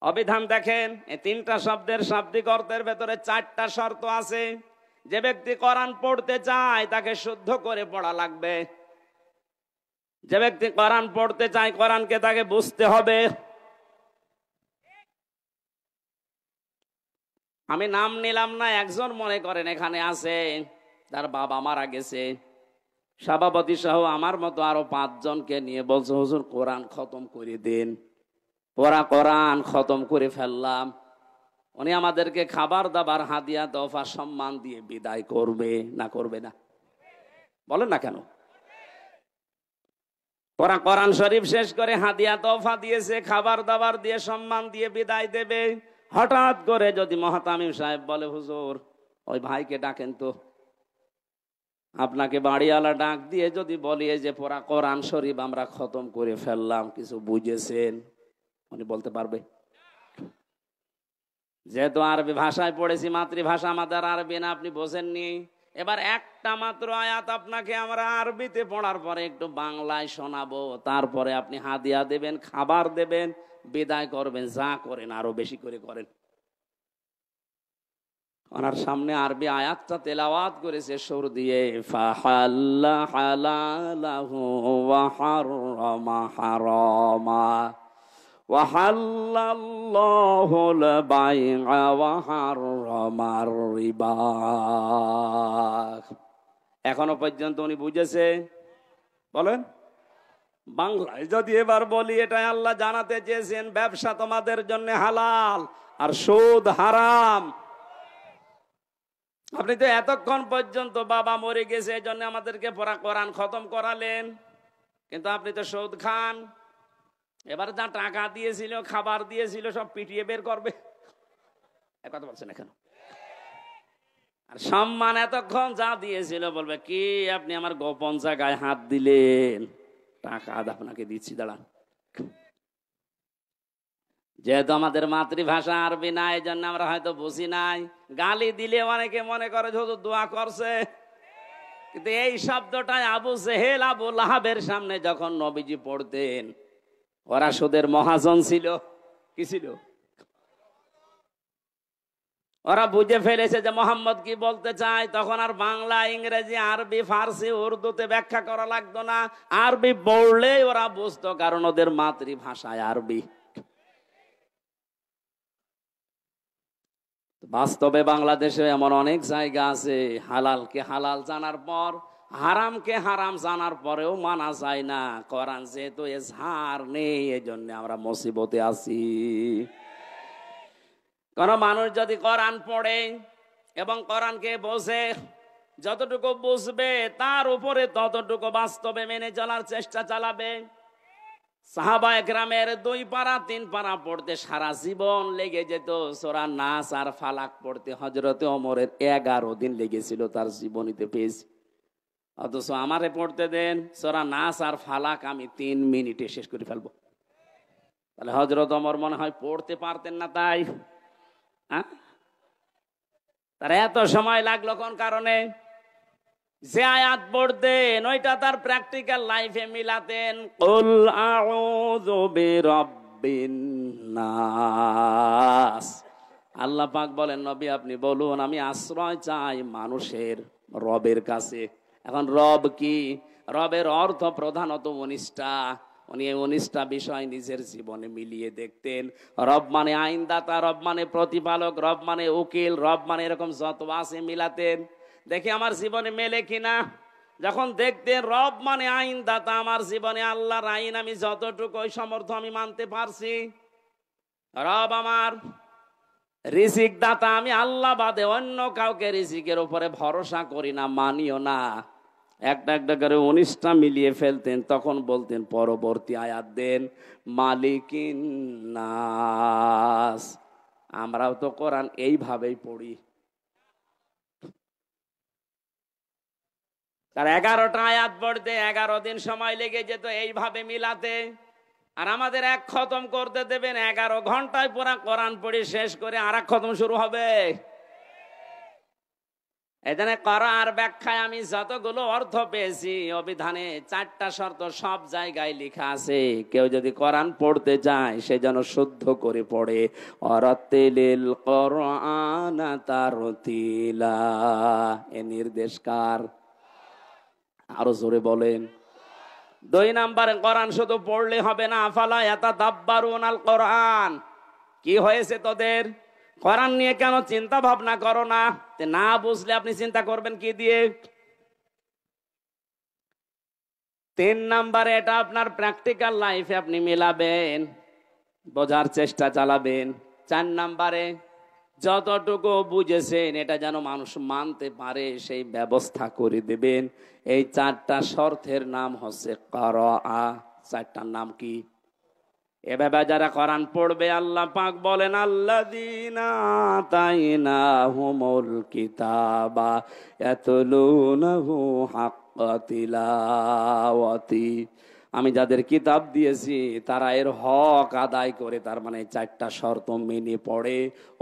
অভিধান দেখেন, এই 3টা শব্দের শাব্দিক অর্থের ভেতরে 4টা শর্ত আছে। যে ব্যক্তি কোরআন পড়তে চায় তাকে শুদ্ধ করে পড়া লাগবে। যে ব্যক্তি কোরআন পড়তে চায়, কোরআনকে তাকে বুঝতে হবে। আমি নাম নিলাম না, একজন মনে করেন এখানে আছে তার বাবা মারা গেছে, সভাপতি সহ আমার মতো আরো 5 জনকে নিয়ে বলছে, হুজুর কোরআন খতম করে দেন। ওরা কোরআন খতম করে ফেললাম। উনি আমাদেরকে খাবার দাবার, হাদিয়া, তোহফা, সম্মান দিয়ে বিদায় করবে না করবে না? বলেন না কেন? ওরা কোরআন শরীফ শেষ করে হাদিয়া তোহফা দিয়েছে, খাবার দাবার দিয়ে সম্মান দিয়ে বিদায় দেবে। হঠাৎ করে যদি মহতামিম সাহেব বলে, হুজুর ওই ভাইকে ডাকেন তো, আপনাকে বাড়িওয়ালা ডাক দিয়ে যদি বলি যে পুরা কোরআন শরীফ আমরা খতম করে ফেললাম, কিছু বুঝেছেন? উনি বলতে পারবে? যেহেতু আরবি ভাষায় পড়েছি, মাতৃভাষা আমাদের আরবি না, আপনি বোঝেননি। এবার একটা মাত্র আয়াত আপনাকে আমরা আরবিতে পড়ার পরে একটু বাংলায় শোনাবো, তারপরে আপনি হাদিয়া দেবেন, খাবার দেবেন, বিদায় করবেন। যা করেন আরো বেশি করে করেন। ওনার সামনে আরবি আয়াতটা তেলাওয়াত করেছে সুর দিয়ে, ফাহাল্লা হালালাহু ওয়া হারামা হারামা ওয়া হাল্লাল্লাহুল বাইআ ওয়া হারামার রিবা। এখনো পর্যন্ত উনি বুঝেছে? বলেন। বাংলায় যদি এবার বলি, এটাই আল্লাহ জানাতে চেয়েছেন, ব্যবসা তোমাদের জন্য হালাল আর সুদ হারাম। আপনি তো এতক্ষণ পর্যন্ত বাবা মরে গেছে এই জন্য আমাদেরকে কোরআন খতম করালেন, কিন্তু আপনি তো সুদ খান। এবার যা টাকা দিয়েছিল, খাবার দিয়েছিল, সব পিটিয়ে বের করবে। কথা বলছেন কেন? আর সম্মান এতক্ষণ যা দিয়েছিল বলবে কি আপনি আমার গোপন জায়গায় হাত দিলেন, টাকা আপনাকে দিচ্ছি, দাঁড়ান। যেহেতু আমাদের মাতৃভাষা আরবি না, এই জন্য আমরা হয়তো বুঝি নাই। গালি দিলে অনেকে মনে করে শুধু দোয়া করছে, কিন্তু এই শব্দটাই আবু জেহেল আবু লাহাবের সামনে যখন নবীজি পড়তেন, ওরা সুদের মহাজন ছিল। কি ছিল? ওরা বুঝে ফেলেছে যে মোহাম্মদ কি বলতে চায়। তখন আর বাংলা, ইংরেজি, আরবি, ফার্সি, উর্দুতে ব্যাখ্যা করা লাগতো না। আরবি পড়লেই ওরা বুঝতো, কারণ ওদের মাতৃভাষায় আরবি। বাস্তবে বাংলাদেশে এমন অনেক জায়গা আছে, হালালকে হালাল জানার পর, হারামকে হারাম জানার পরেও মানা যায় না। কোরআন যেহেতু এজহার নেই, এই জন্য আমরা মুসিবতে আছি। কোন মানুষ যদি কোরআন পড়ে এবং কোরআনকে বোঝে, যতটুকু বুঝবে তার উপরে ততটুকু বাস্তবে মেনে চলার চেষ্টা চালাবে। সাহাবা একরামের 2 পারা 3 পারা পড়তে সারা জীবন লেগে যেত। সূরা নাস আর ফালাক পড়তে হযরতে ওমরের 11 দিন লেগেছিল, তার জীবনীতে পেয়েছি। অথচ আমারে পড়তে দেন সূরা নাস আর ফালাক, আমি 3 মিনিটে শেষ করে ফেলবো। তাহলে হযরত ওমর মনে হয় পড়তে পারতেন না, তাই তার এত সময় লাগলো কোন কারণে? যে আয়াত পড়তেন ওইটা তার প্র্যাকটিক্যাল লাইফে মিলাতেন। কুল আউযু বিরাব্বিন নাস। আল্লাহ পাক বলেন, নবী আপনি বলুন আমি আশ্রয় চাই মানুষের রবের কাছে। এখন রব কি? রবের অর্থ প্রধানত 19টা। উনি 19টা বিষয় নিজের জীবনে মিলিয়ে দেখতেন। রব মানে আইনদাতা, রব মানে প্রতিপালক, রব মানে উকিল, রব মানে এরকম যত আছে মিলাতেন, দেখি আমার জীবনে মেলে কিনা। যখন দেখতেন রব মানে আইনদাতা, আমার জীবনে আল্লাহর আইন আমি যতটুকু ওই সমর্থ আমি মানতে পারছি। রব আমার রিজিক দাতা, আমি আল্লাহ বাদে অন্য কাউকে রিজিকের উপরে ভরসা করি না, মানিও না। একটা একটা করে 19টা মিলিয়ে ফেলতেন। তখন বলতেন পরবর্তী আয়াত দেন, মালিকিন নাস। আমরাও তো কোরআন এইভাবেই পড়ি। তার 11টা আয়াত পড়তে 11 দিন সময় লেগে যেত এইভাবে মিলাতে। আর আমাদের এক খতম করতে দেবেন, 11 ঘন্টায় পুরা কোরআন পড়ে শেষ করে আর এক খতম শুরু হবে। এখানে কোরআনের ব্যাখ্যায় আমি যতগুলো অর্থ পেয়েছি, অভিধানে 4টা শর্ত সব জায়গায় লেখা আছে। কেউ যদি কোরআন পড়তে যায় সে যেন শুদ্ধ করে পড়ে। অরাতিলিল কোরআন তারতিলা, এ নির্দেশ কার? আরো জোরে বলেন। 2 নম্বরে কোরআন শুধু পড়লে হবে না, আফালা ইয়াতাদাব্বারুনাল কোরআন। কি হয়েছে তোদের? কোরআন নিয়ে কেন চিন্তা ভাবনা করো না? না বুঝলে আপনি চিন্তা করবেন কি দিয়ে? 3 নম্বরে এটা আপনার প্র্যাকটিক্যাল লাইফে আপনি মেলাবেন, বোঝার চেষ্টা চালাবেন। 4 নম্বরে যতটুকু বুঝেছেন এটা যেন মানুষ মানতে পারে সেই ব্যবস্থা করে দেবেন। এই 4টা শর্তের নাম হচ্ছে কিরাআহ। 4টার নাম কি? এভাবে যারা কোরআন পড়বে আল্লাহ পাক বলেন আল্লাযীনা আতাইনাহুমুল কিতাবা ইয়াতলুনাহু হাক্কা তিলাওয়াতি, আমি যাদের কিতাব দিয়েছি তারা এর হক আদায় করে, তার মানে 4টা শর্ত মেনে পড়ে।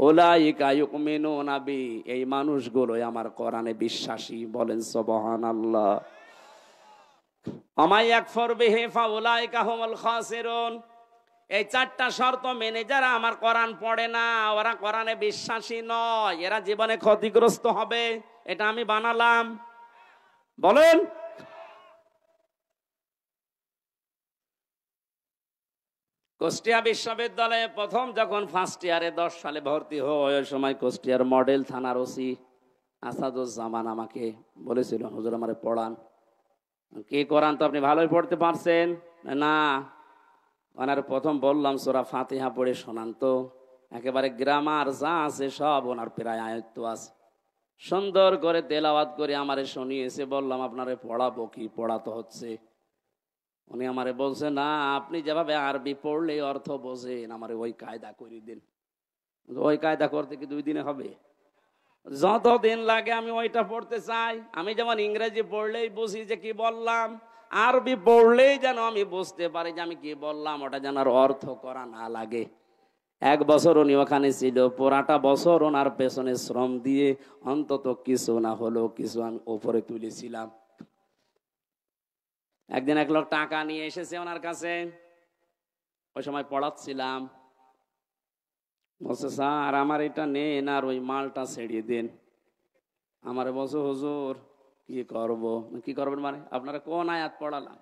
উলাইকা ইউমিনুনা বি, এই মানুষগুলোই আমার কোরআনে বিশ্বাসী। বলেন সুবহানাল্লাহ। আমায় ইয়াকফুর বিহি ফাউলাইকা হুমুল খাসিরুন, এই 4টা শর্ত মেনে যারা আমার কোরআন পড়ে না, ওরা কোরআনে বিশ্বাসী নয়, এরা জীবনে ক্ষতিগ্রস্ত হবে। এটা আমি বানালাম। বলেন কুষ্টিয়া বিশ্ববিদ্যালয়ে প্রথম যখন ফার্স্ট ইয়ারে 10 সালে ভর্তি হয়, ওই সময় কুষ্টিয়ার মডেল থানার ওসি আসাদুজ্জামান আমাকে বলেছিল, হুজুর আমারে পড়ান। কি কোরআন তো আপনি ভালোই পড়তে পারছেন না? ওনার প্রথম বললাম সূরা ফাতিহা পড়ে শোনান তো, একেবারে গ্রামার যা আছে সব ওনার প্রায় আয়ত্ত আছে। সুন্দর করে তেলাওয়াত করে আমারে শুনিয়েছে। বললাম আপনারে পড়াবো কি? পড়াতে হচ্ছে। উনি আমারে বলছে না, আপনি যেভাবে আরবি পড়লে অর্থ বোঝেন, আমারে ওই কায়দা করে দিন। ওই কায়দা করতে কি 2 দিনে হবে? যত দিন লাগে আমি ওইটা পড়তে চাই। আমি যেমন ইংরেজি পড়লেই বুঝি যে কি বললাম, আরবি পড়লেই যেন আমি বুঝতে পারি যে আমি কি বললাম, ওটা যেন আর অর্থ করা না লাগে। 1 বছর উনি ওখানে ছিল, পুরাটা বছর ওনার পেছনে শ্রম দিয়ে অন্তত কিছু না হলো কিছু আমি উপরে তুলেছিলাম। একদিন এক লোক টাকা নিয়ে এসেছে ওনার কাছে, ওই সময় পড়াচ্ছিলাম। বলছে স্যার আমার এটা নেন আর ওই মালটা ছেড়িয়ে দেন। আমারে বলছে হুজুর কি করব? কি করবেন মানে? আপনারা কোন আয়াত পড়ালাম?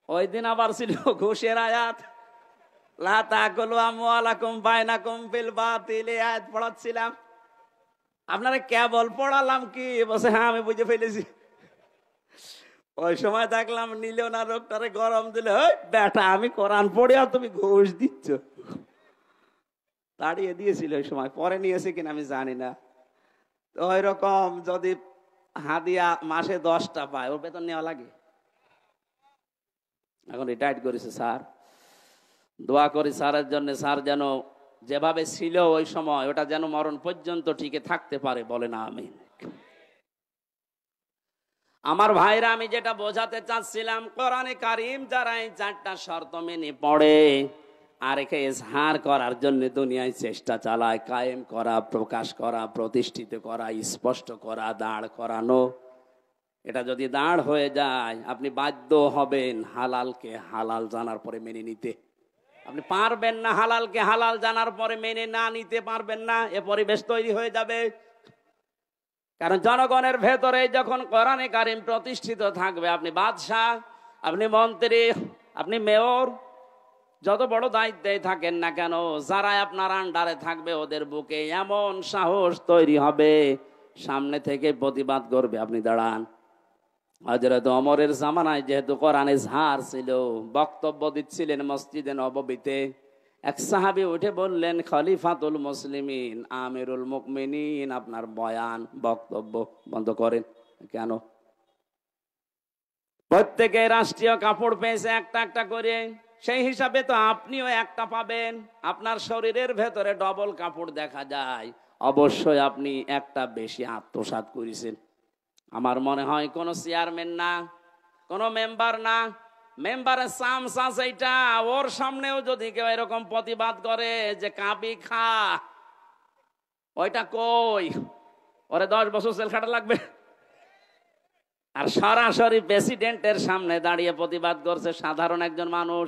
ওই দিন আবার ছিল ঘুষের আয়াত, লা তাকুলু আমওয়ালাকুম বাইনাকুম বিল বাতিল, এই আয়াত পড়াচ্ছিলাম। আপনারা কেবল পড়ালাম কি? বলছে হ্যাঁ আমি বুঝে ফেলেছি। ওই সময় দেখলাম নিল না, লোকটারে গরম দিলে, ওই বেটা আমি কোরআন পড়ে আর তুমি ঘুষ দিচ্ছ। তাড়িয়ে দিয়েছিল ওই সময়, পরে নিয়েছে কিনা আমি জানি না। তো ওই রকম যদি হাদিয়া মাসে 10টা পায়, ওর বেতন নেওয়া লাগে। এখন রিটায়ার্ড করেছে স্যার, দোয়া করি স্যারের জন্য, স্যার যেন যেভাবে ছিল ওই সময় ওটা যেন মরণ পর্যন্ত টিকে থাকতে পারে। বলে না আমিন। আমার ভাইরা, আমি যেটা বোঝাতে চাচ্ছিলাম, কোরআনে কারিম যারা এই 4টা শর্ত মেনে পড়ে আর একে ইজহার করার জন্য দুনিয়ায় চেষ্টা চালায়, কায়েম করা, প্রকাশ করা, প্রতিষ্ঠিত করা, স্পষ্ট করা, দাঁড় করানো, এটা যদি দাঁড় হয়ে যায় আপনি বাধ্য হবেন হালালকে হালাল জানার পরে মেনে নিতে। আপনি পারবেন না হালালকে হালাল জানার পরে মেনে না নিতে পারবেন না, এ পরিবেশ তৈরি হয়ে যাবে। কারণ জনগণের ভেতরে যখন কোরআনে কারিম প্রতিষ্ঠিত থাকবে, আপনি বাদশাহ, আপনি মন্ত্রী, আপনি মেয়র, যত বড় দায়িত্বে থাকেন না কেন, যারা আপনার আন্ডারে থাকবে ওদের বুকে এমন সাহস তৈরি হবে, সামনে থেকে প্রতিবাদ করবে। আপনি দাঁড়ান। হযরত ওমরের জামানায় যেহেতু কোরআনে ঝাড় ছিল, বক্তব্য দিচ্ছিলেন মসজিদে নববীতে, এক সাহাবী উঠে বললেন, খলিফাতুল মুসলিমিন, আমিরুল মুমিনিন, আপনার বয়ান বক্তব্য বন্ধ করেন। কেন? প্রত্যেকে রাষ্ট্রীয় কাপড় পেয়েছে একটা একটা করে, সেই হিসাবে তো আপনিও একটা পাবেন। আপনার শরীরের ভেতরে ডবল কাপড় দেখা যায়, অবশ্যই আপনি একটা বেশি আত্মসাৎ করেছেন। আমার মনে হয় কোন চেয়ারম্যান না, কোন মেম্বার না, মেম্বারের চামচ আছে এইটা, ওর সামনেও যদি কেউ এরকম প্রতিবাদ করে যে কাবি খা, ওইটা কই, ওরে 10 বছর জেল খাটা লাগবে। আর সরাসরি প্রেসিডেন্টের সামনে দাঁড়িয়ে প্রতিবাদ করছে সাধারণ একজন মানুষ।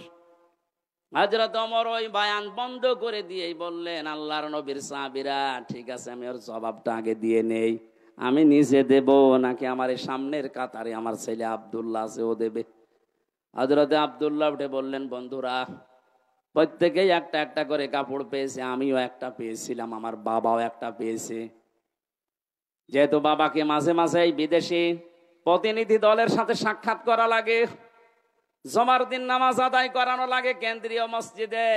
হযরত ওমর ওই বয়ান বন্ধ করে দিয়েই বললেন, আল্লাহর নবীর সাহাবীরা, ঠিক আছে আমি ওর জবাবটা আগে দিয়ে নেই, আমি নিজে দেব নাকি আমার সামনের কাতারে আমার ছেলে আব্দুল্লাহ আছে ও দেবে? হযরতে আব্দুল্লাহ উঠে বললেন, বন্ধুরা প্রত্যেকেই একটা একটা করে কাপড় পেয়েছে, আমিও একটা পেয়েছিলাম, আমার বাবাও একটা পেয়েছে। যেহেতু বাবাকে মাঝে মাঝে এই বিদেশি প্রতিনিধি দলের সাথে সাক্ষাৎ করা লাগে, জমার দিন নামাজ আদায় করানো লাগে কেন্দ্রীয় মসজিদে,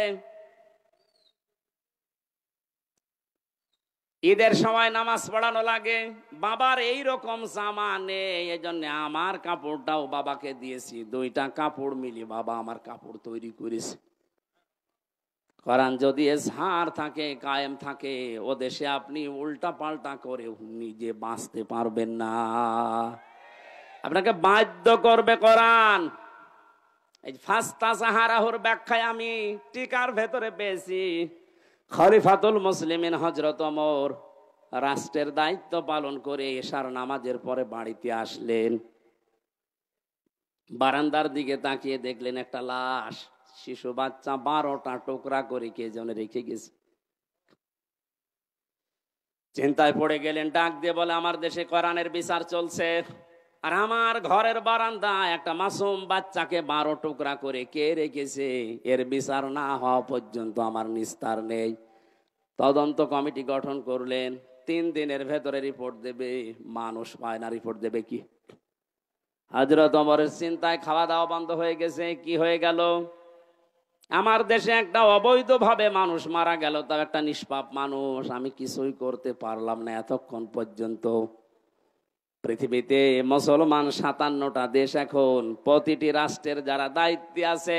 ঈদের সময় নামাজ পড়ানো লাগে, বাবার এই রকম জামা নেই, এই জন্য আমার কাপড়টাও বাবাকে দিয়েছি, 2টা কাপড় মিলিয়ে বাবা আমার কাপড় তৈরি করেছে। কোরআন যদি এজহার থাকে, কায়েম থাকে, ও দেশে আপনি উল্টা পাল্টা করে নিজে বাঁচতে পারবেন না, আপনাকে বাধ্য করবে কোরআন। এই ফাস্তা সাহারাহুর ব্যাখ্যায় আমি টিকার ভেতরে পেয়েছি, খলিফাতুল মুসলিমিন হযরত ওমর রাষ্ট্রের দায়িত্ব পালন করে এশার নামাজের পরে বাড়িতে আসলেন। বারান্দার দিকে তাকিয়ে দেখলেন একটা লাশ, শিশু বাচ্চা 12টা টুকরা করে কে যেন রেখে গেছে। চিন্তায় পড়ে গেলেন, ডাক দিয়ে বলে, আমার দেশে কোরআনের বিচার চলছে, আর আমার ঘরের বারান্দায় একটা মাসুম বাচ্চাকে 12 টুকরা করে কে রেখেছে, এর বিচার না হওয়া পর্যন্ত আমার নিস্তার নেই। তদন্ত কমিটি গঠন করলেন, 3 দিনের ভেতরে রিপোর্ট দেবে। মানুষ পায় না, রিপোর্ট দেবে কি? হযরত ওমরের চিন্তায় খাওয়া দাওয়া বন্ধ হয়ে গেছে। কি হয়ে গেল? আমার দেশে একটা অবৈধভাবে মানুষ মারা গেল, তাও একটা নিষ্পাপ মানুষ, আমি কিছুই করতে পারলাম না এতক্ষণ পর্যন্ত। পৃথিবীতে মুসলমান 57টা দেশ, এখন প্রতিটি রাষ্ট্রের যারা দায়িত্বে আছে,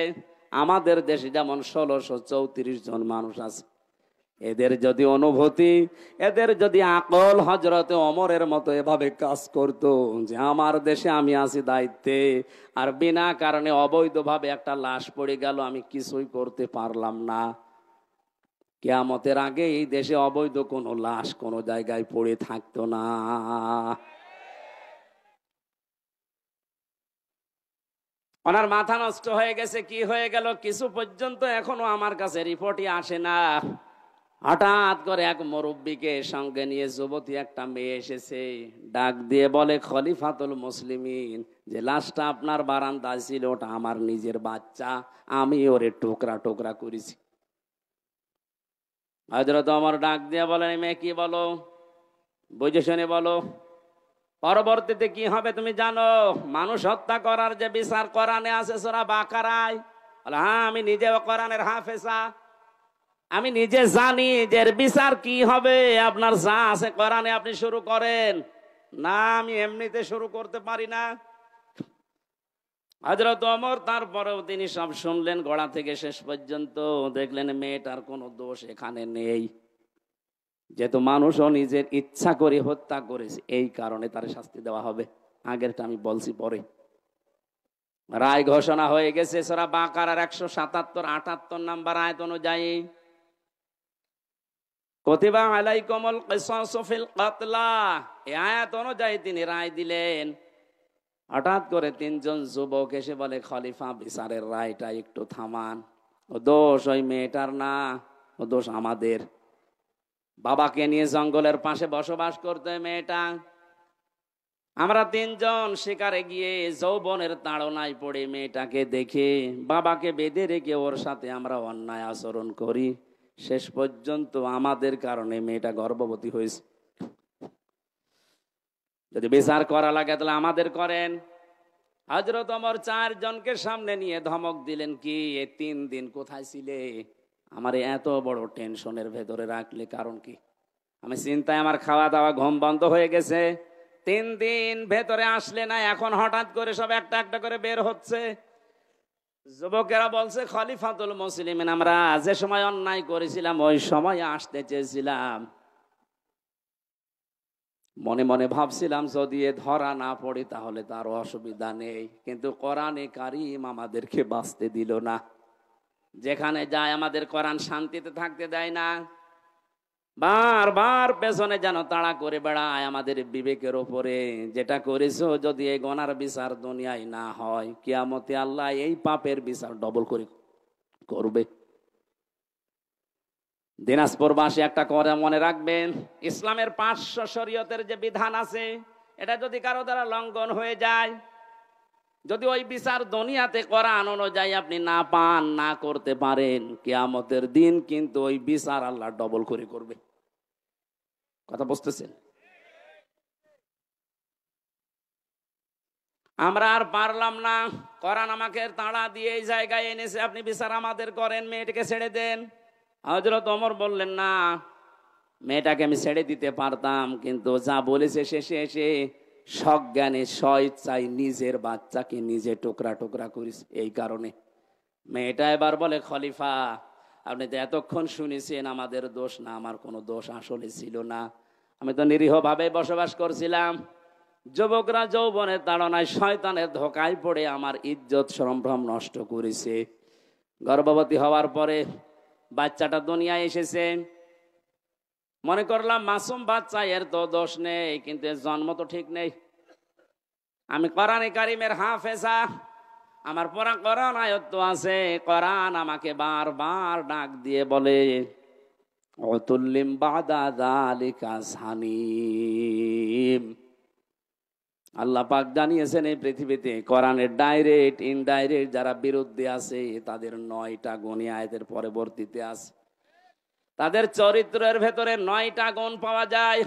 আমাদের দেশে যেমন 1634 জন মানুষ আছে, এদের যদি অনুভূতি, এদের যদি আকল হযরতে ওমরের মতো এভাবে কাজ করত যে আমার দেশে আমি আছি দায়িত্বে, আর বিনা কারণে অবৈধভাবে একটা লাশ পড়ে গেল, আমি কিছুই করতে পারলাম না, কিয়ামতের আগে এই দেশে অবৈধ কোনো লাশ কোনো জায়গায় পড়ে থাকতো না। ওনার মাথা নষ্ট হয়ে গেছে। কি হয়ে গেল? কিছু পর্যন্ত এখনো আমার কাছে রিপোর্টই আসে না। হঠাৎ করে এক মুরব্বীকে সঙ্গে নিয়ে যুবতী একটা মেয়ে এসেছে, ডাক দিয়ে বলে, খলিফাতুল মুসলিমিন, যে লাশটা আপনার বারান্দায় ছিল ওটা আমার নিজের বাচ্চা, আমি ওরে টুকরা টুকরা করেছি। হযরত ওমর ডাক দিয়ে বলেন, মেয়ে কি বলো, বুঝে শুনে বলো, পরবর্তীতে কি হবে তুমি জানো? মানুষ হত্যা করার যে বিচার কোরআনে আছে সূরা বাকারায়, বলে হ্যাঁ আমি নিজেও কোরআনের হাফেজা, আমি নিজে জানি যে এর বিচার কি হবে। আপনার যা আছে কোরআনে আপনি শুরু করেন না, আমি এমনিতে শুরু করতে পারি না। হযরত ওমর তারপরেও তিনি সব শুনলেন গোড়া থেকে শেষ পর্যন্ত, দেখলেন মেয়েটার কোনো দোষ এখানে নেই, যেহেতু মানুষও নিজের ইচ্ছা করে হত্যা করেছে, এই কারণে তার শাস্তি দেওয়া হবে। আগেরটা আমি বলছি পরে। রায় ঘোষণা হয়ে গেছে সূরা বাকারার 177-78 নাম্বার আয়াত অনুযায়ী, কুতিবা আলাইকুমুল কিসাসু ফিল কাতলা, এই আয়াত অনুযায়ী তিনি রায় দিলেন। হঠাৎ করে 3 জন যুবক এসে বলে, খলিফা বিচারের রায়টা একটু থামান, ও দোষ ওই মেয়েটার না, ও দোষ আমাদের। বাবাকে নিয়ে জঙ্গলের পাশে বসবাস করতে মেয়েটা, আমরা 3 জন শিকারে গিয়ে যৌবনের তাড়নায় পড়ে মেয়েটাকে দেখে বাবাকে বেঁধে রেখে ওর সাথে আমরা অন্যায় আচরণ করি, শেষ পর্যন্ত আমাদের কারণে মেয়েটা গর্ভবতী হয়েছে। যদি বিচার করা লাগে তাহলে আমাদের করেন। হযরত ওমর 4 জনকে সামনে নিয়ে ধমক দিলেন, কি এই 3 দিন কোথায় ছিলে? আমার এত বড় টেনশনের ভেতরে রাখলে কারণ কি? আমি চিন্তায় আমার খাওয়া দাওয়া ঘুম বন্ধ হয়ে গেছে। 3 দিন ভেতরে আসলে না, এখন হঠাৎ করে সব একটা একটা করে বের হচ্ছে। যুবকেরা বলছে, খলিফাতুল মুসলিমিন, আমরা যে সময় অন্যায় করেছিলাম ওই সময় আসতে চেয়েছিলাম, মনে মনে ভাবছিলাম যদি এ ধরা না পড়ে তাহলে তার অসুবিধা নেই, কিন্তু কোরআনে কারীম আমাদেরকে বাঁচতে দিল না। যেখানে যায় আমাদের কোরআন শান্তিতে থাকতে দেয় না, বারবার পেছনে যেন তাড়া করে বেড়ায় আমাদের বিবেকের ওপরে। যেটা করেছো যদি এই গুনার বিচার দুনিয়ায় না হয়, কিয়ামতে আল্লাহ এই পাপের বিচার ডবল করে করবে। দিনাজপুরবাসী একটা করে মনে রাখবেন, ইসলামের 500 শরীয়তের যে বিধান আছে, এটা যদি কারো দ্বারা লঙ্ঘন হয়ে যায়, যদি ওই বিচার দুনিয়াতে কোরআন অনুযায়ী আপনি না পান, না করতে পারেন, কিয়ামতের দিন কিন্তু ওই বিচার আল্লাহ ডবল করে করবে। কথা বুঝতেছেন? আমরা আর পারলাম না, কোরআন আমাকে তাড়া দিয়ে এই জায়গায় এনেছে, আপনি বিচার আমাদের করেন, মেয়েটাকে ছেড়ে দেন। হযরত ওমর বললেন, না, মেয়েটাকে আমি ছেড়ে দিতে পারতাম, কিন্তু যা বলেছে শেষে এসে সজ্ঞানে স্বইচ্ছায় নিজের বাচ্চাকে নিজে টুকরা টুকরা করিস, এই কারণে। মেয়েটা এবার বলে, খলিফা আপনি তো এতক্ষণ শুনেছেন আমাদের দোষ না, আমার কোনো দোষ আসলে ছিল না, আমি তো নিরীহভাবে বসবাস করছিলাম। যুবকরা যৌবনের তাড়নায় শয়তানের ধোকায় পড়ে আমার ইজ্জত সম্ভ্রম নষ্ট করেছে। গর্ভবতী হওয়ার পরে বাচ্চাটা দুনিয়ায় এসেছে, মনে করলাম মাসুম বাচ্চা, এর তো দোষ নেই, কিন্তু এর জন্ম তো ঠিক নেই। আমি কোরআনে কারিমের হাফেজা, আমার পড়া কোরআন আয়াত আছে। কোরআন আমাকে বারবার ডাক দিয়ে বলে অতুল্লিম বাদা যালিকা সানিম। আল্লাহ পাক জানিয়েছেন এই পৃথিবীতে কোরআনের ডাইরেক্ট ইনডাইরেক্ট যারা বিরুদ্ধে আছে তাদের 9টা গুণ আয়াতের পরবর্তীতে আছে। তাদের চরিত্রের ভেতরে 9টা গুণ পাওয়া যায়।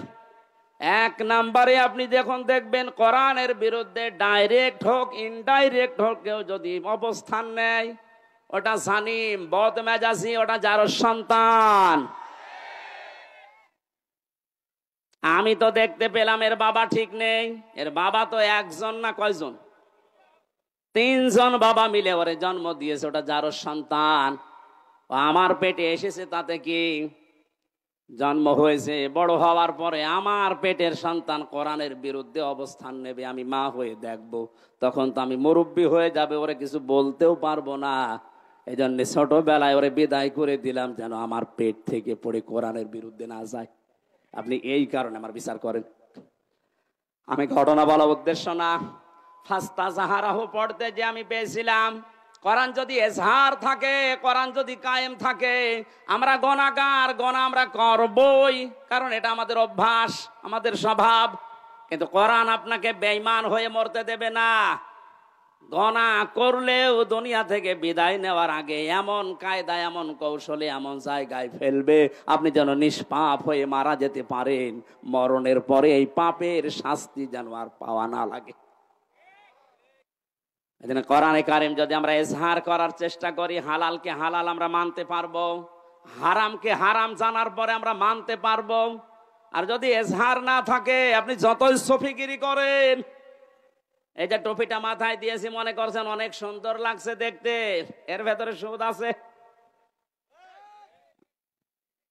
1 নম্বরে আপনি যখন দেখবেন কোরআনের বিরুদ্ধে ডাইরেক্ট হোক ইনডাইরেক্ট হোক কেউ যদি অবস্থান নেয়, ওটা সানিম, বদমেজাজি, ওটা যার সন্তান। আমি তো দেখতে পেলাম এর বাবা ঠিক নেই। এর বাবা তো একজন না কয়জন, 3 জন বাবা মিলে ওরে জন্ম দিয়েছে, ওটা যার সন্তান। ও আমার পেটে এসেছে, তাতে কি জন্ম হয়েছে, বড় হওয়ার পরে আমার পেটের সন্তান কোরআনের বিরুদ্ধে অবস্থান নেবে, আমি মা হয়ে দেখব, তখন তো আমি মুরব্বী হয়ে যাবে, ওরে কিছু বলতেও পারবো না। এই জন্য ছোটবেলায় ওরে বিদায় করে দিলাম যেন আমার পেট থেকে পড়ে কোরআনের বিরুদ্ধে না যায়। আপনি এই কারণে আমার বিচার করেন। আমি ঘটনা বলা উদ্দেশ্য না। ফাস্তা জাহারাহ পড়তে যে আমি পেয়েছিলাম, কোরআন যদি এজহার থাকে, কোরআন যদি কায়েম থাকে, আমরা গুনাহগার, গুনাহ আমরা করবই, কারণ এটা আমাদের অভ্যাস, আমাদের স্বভাব। কিন্তু কোরআন আপনাকে বেঈমান হয়ে মরতে দেবে না। গুনাহ করলেও দুনিয়া থেকে বিদায় নেওয়ার আগে এমন কায়দা, এমন কৌশলে, এমন জায়গায় ফেলবে আপনি যেন নিষ্পাপ হয়ে মারা যেতে পারেন, মরণের পরে এই পাপের শাস্তি যেন আর পাওয়া না লাগে। এজন্য কোরআনে কারিম যদি আমরা ইজহার করার চেষ্টা করি, হালালকে হালাল আমরা মানতে পারবো, হারামকে হারাম জানার পরে আমরা মানতে পারবো। আর যদি ইজহার না থাকে, আপনি যতই সফিগিরি করেন, এই যে টুপিটা মাথায় দিয়েছি মনে করছেন অনেক সুন্দর লাগছে দেখতে, এর ভেতরে সুদ আছে।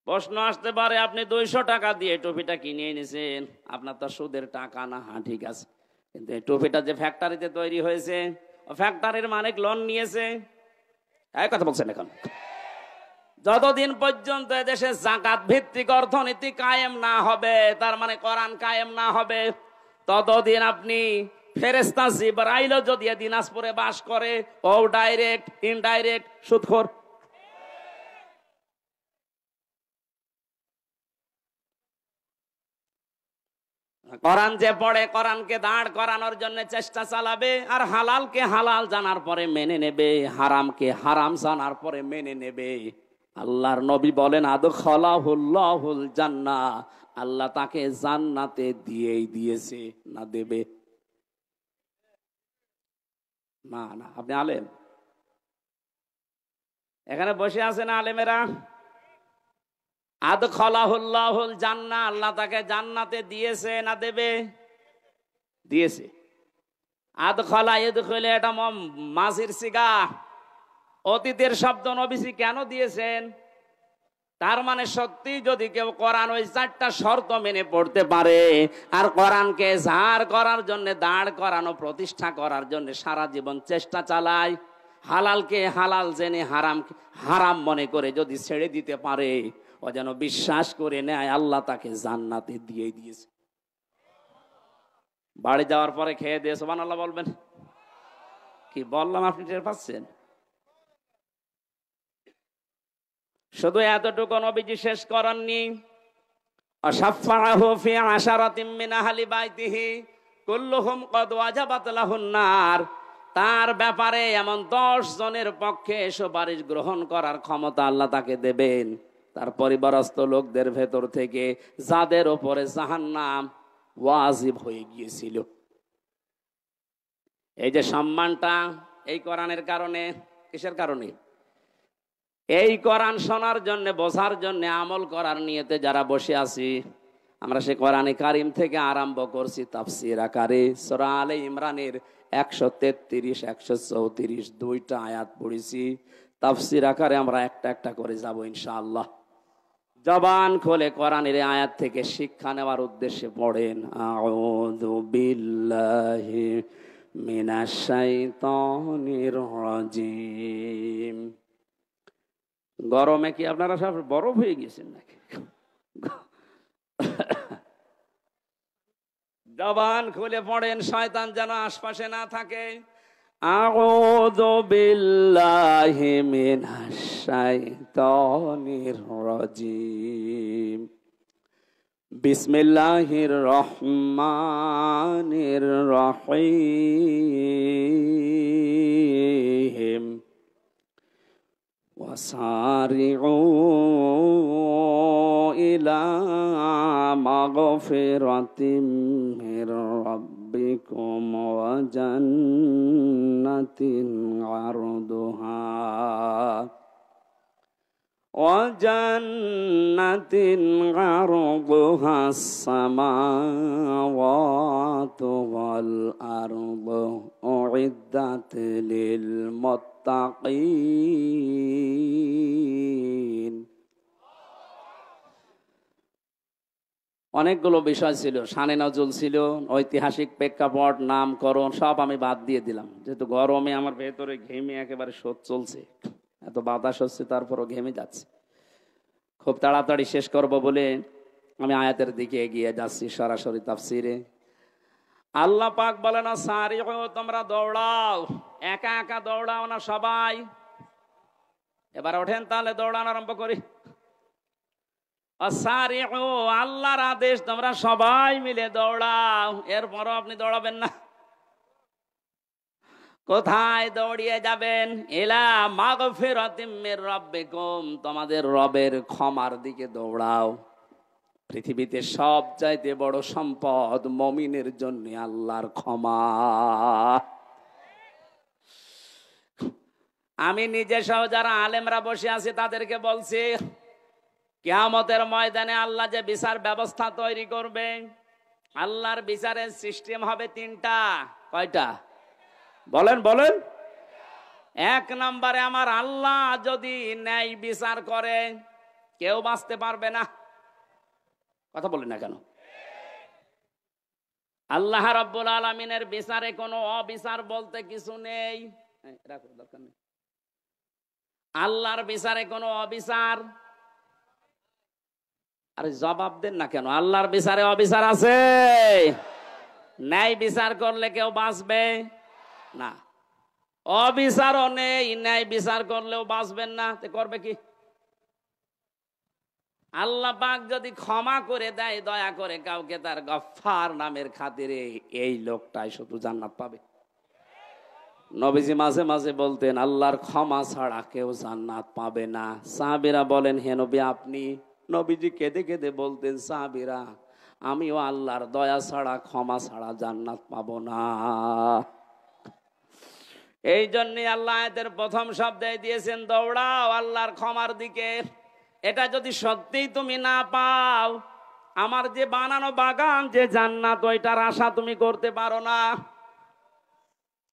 প্রশ্ন আসতে পারে আপনি 200 টাকা দিয়ে টুপিটা কিনে এনেছেন, আপনার তো সুদের টাকা না। হ্যাঁ ঠিক আছে, কিন্তু এই টুপিটা যে ফ্যাক্টরিতে তৈরি হয়েছে, ফ্যাক্টরির মালিক লোন নিয়েছে। এই কথা বলছেন এখন। যতদিন পর্যন্ত এদেশে যাকাত ভিত্তিক অর্থনীতি কায়েম না হবে, তার মানে কোরআন কায়েম না হবে, ততদিন আপনি ফেরেশতা জিবরাইল যদি দিনাজপুরে বাস করে, ও ডাইরেক্ট ইনডাইরেক্ট সুদখোর। কোরআন যে পড়ে, কোরআনকে দাঁড় করানোর জন্য চেষ্টা চালাবে, আর হালালকে হালাল জানার পরে মেনে নেবে, হারামকে হারাম জানার পরে মেনে নেবে। আল্লাহর নবী বলেন আদখালাহুল্লাহুল জান্নাহ, আল্লাহ তাকে জান্নাতে দিয়েই দিয়েছে, না দেবে না। না আপনি আলেম, এখানে বসে আছেন আলেমেরা। আদখালাহুল্লাহুল জান্নাহ, আল্লাহ তাকে জান্নাতে দিয়েছে না দেবে? দিয়েছে। আদখালা ইদখিল, এটা মাজির সিগা, অতীতের শব্দ। নবীজি কেন দিয়েছেন? তার মানে সত্যি যদি কেউ কোরআন ওই 4টা শর্ত মেনে পড়তে পারে, আর কোরআনকে জাহার করার জন্য, দাঁড় করানো, প্রতিষ্ঠা করার জন্য সারা জীবন চেষ্টা চালায়, হালালকে হালাল জেনে হারামকে হারাম মনে করে যদি ছেড়ে দিতে পারে, ও যেন বিশ্বাস করে নেয় আল্লাহ তাকে জান্নাতে দিয়ে দিয়েছে। বাড়ি যাওয়ার পরে খেয়ে দিয়ে সুবহানাল্লাহ বলবেন। কি বললাম আপনি টের পাচ্ছেন? শুধু এতটুকু নবীজি শেষ করেননি। আশাফাহু ফি আশারাতিন মিন আহলি বাইতিহি কুল্লুহুম ক্বাদ ওয়াজাবাত লাহুন নার, তার ব্যাপারে এমন 10 জনের পক্ষে সুপারিশ গ্রহণ করার ক্ষমতা আল্লাহ তাকে দেবেন, তার পরিবারস্থ লোকদের ভেতর থেকে যাদের উপরে জাহান্নাম ওয়াজিব হয়ে গিয়েছিল। এই যে সম্মানটা এই কোরআনের কারণে। কিসের কারণে? এই কোরআন শোনার জন্য, বোঝার জন্য, আমল করার নিয়তে যারা বসে আছি, আমরা সে কোরআনে কারিম থেকে আরম্ভ করছি তাফসীর আকারে সূরা আলে ইমরানের 133 134 দুইটা আয়াত পড়েছি। তাফসীর আকারে আমরা একটা একটা করে যাব ইনশাআল্লাহ। জবান খোলে কোরআনের আয়াত থেকে শিক্ষা নেওয়ার উদ্দেশ্যে পড়েন, আউযু বিল্লাহি মিনাশ শাইতানির রাজিম। গরমে কি আপনারা সব বরফ হয়ে গেছেন নাকি? জবান খুলে পড়েন, শয়তান যেন আশপাশে না থাকে। আউযু বিল্লাহি মিনাশ শাইতানির রাজিম। বিসমিল্লাহির রহমানির রহিম। وسارعوا إلى مغفرة من ربكم وجنة عرضها السماوات والأرض أعدت للمتقين। অনেকগুলো বিষয় ছিল, শানে নজুল ছিল, ঐতিহাসিক প্রেক্ষাপট, নামকরণ সব আমি বাদ দিয়ে দিলাম, যেহেতু গরমে আমার ভেতরে ঘেমে একেবারে শোধ চলছে, এত বাতাস হচ্ছে তারপরও ঘেমে যাচ্ছে। খুব তাড়াতাড়ি শেষ করব বলে আমি আয়াতের দিকে এগিয়ে যাচ্ছি সরাসরি তাফসিরে। আল্লাহ পাক বলেন, সারিউ, তোমরা দৌড়াও। একা একা দৌড়াও না, সবাই। এবার ওঠেন তাহলে দৌড়ানো আরম্ভ করি। সারিউ, আল্লাহর আদেশ, তোমরা সবাই মিলে দৌড়াও। এরপরও আপনি দৌড়াবেন না। কোথায় দৌড়িয়ে যাবেন? ইলা মাগফিরাতিম মির রাব্বিকুম, তোমাদের রবের ক্ষমার দিকে দৌড়াও। পৃথিবীতে সব চাইতে বড় সম্পদ মুমিনের জন্য আল্লাহর ক্ষমা। আমি নিজে সহ যারা আলেমরা বসে আছে তাদেরকে বলছি, কিয়ামতের ময়দানে আল্লাহ যে বিচার ব্যবস্থা তৈরি করবে, আল্লাহর বিচারের সিস্টেম হবে তিনটা। কয়টা? বলেন বলেন। এক নম্বরে, আমার আল্লাহ যদি ন্যায় বিচার করে কেউ বাঁচতে পারবে না। কথা বলেন না কেন? আল্লাহ রাব্বুল আলামিনের বিচারে কোনো অবিচার বলতে কিছু নেই। দরকার নেই। আল্লাহর বিচারে কোনো অবিচার, আরে জবাব দেন না কেন? আল্লাহর বিচারে অবিচার আছে? ন্যায় বিচার করলে কেউ বাঁচবে না। অবিচারও নেই, ন্যায় বিচার করলেও বাঁচবেন না। করবে কি? আল্লাহ পাক যদি ক্ষমা করে দেয় দয়া করে কাউকে, তার গফফার নামের খাতিরে, এই লোকটাই শুধু জান্নাত পাবে। নবীজি মাঝে মাঝে বলতেন, আল্লাহর ক্ষমা ছাড়া কেউ জান্নাত পাবে না। সাহাবীরা বলেন, হে নবী আপনি? নবীজি কেঁদে কেঁদে বলতেন, সাহাবীরা আমিও আল্লাহর দয়া ছাড়া, ক্ষমা ছাড়া জান্নাত পাবো না। এই জন্যই আল্লাহ আয়াতের প্রথম শব্দে দিয়েছেন, দৌড়াও আল্লাহর ক্ষমার দিকে। এটা যদি সত্যিই তুমি না পাও, আমার যে বানানো বাগান, যে জান্নাত, ওইটার আশা তুমি করতে পারো না।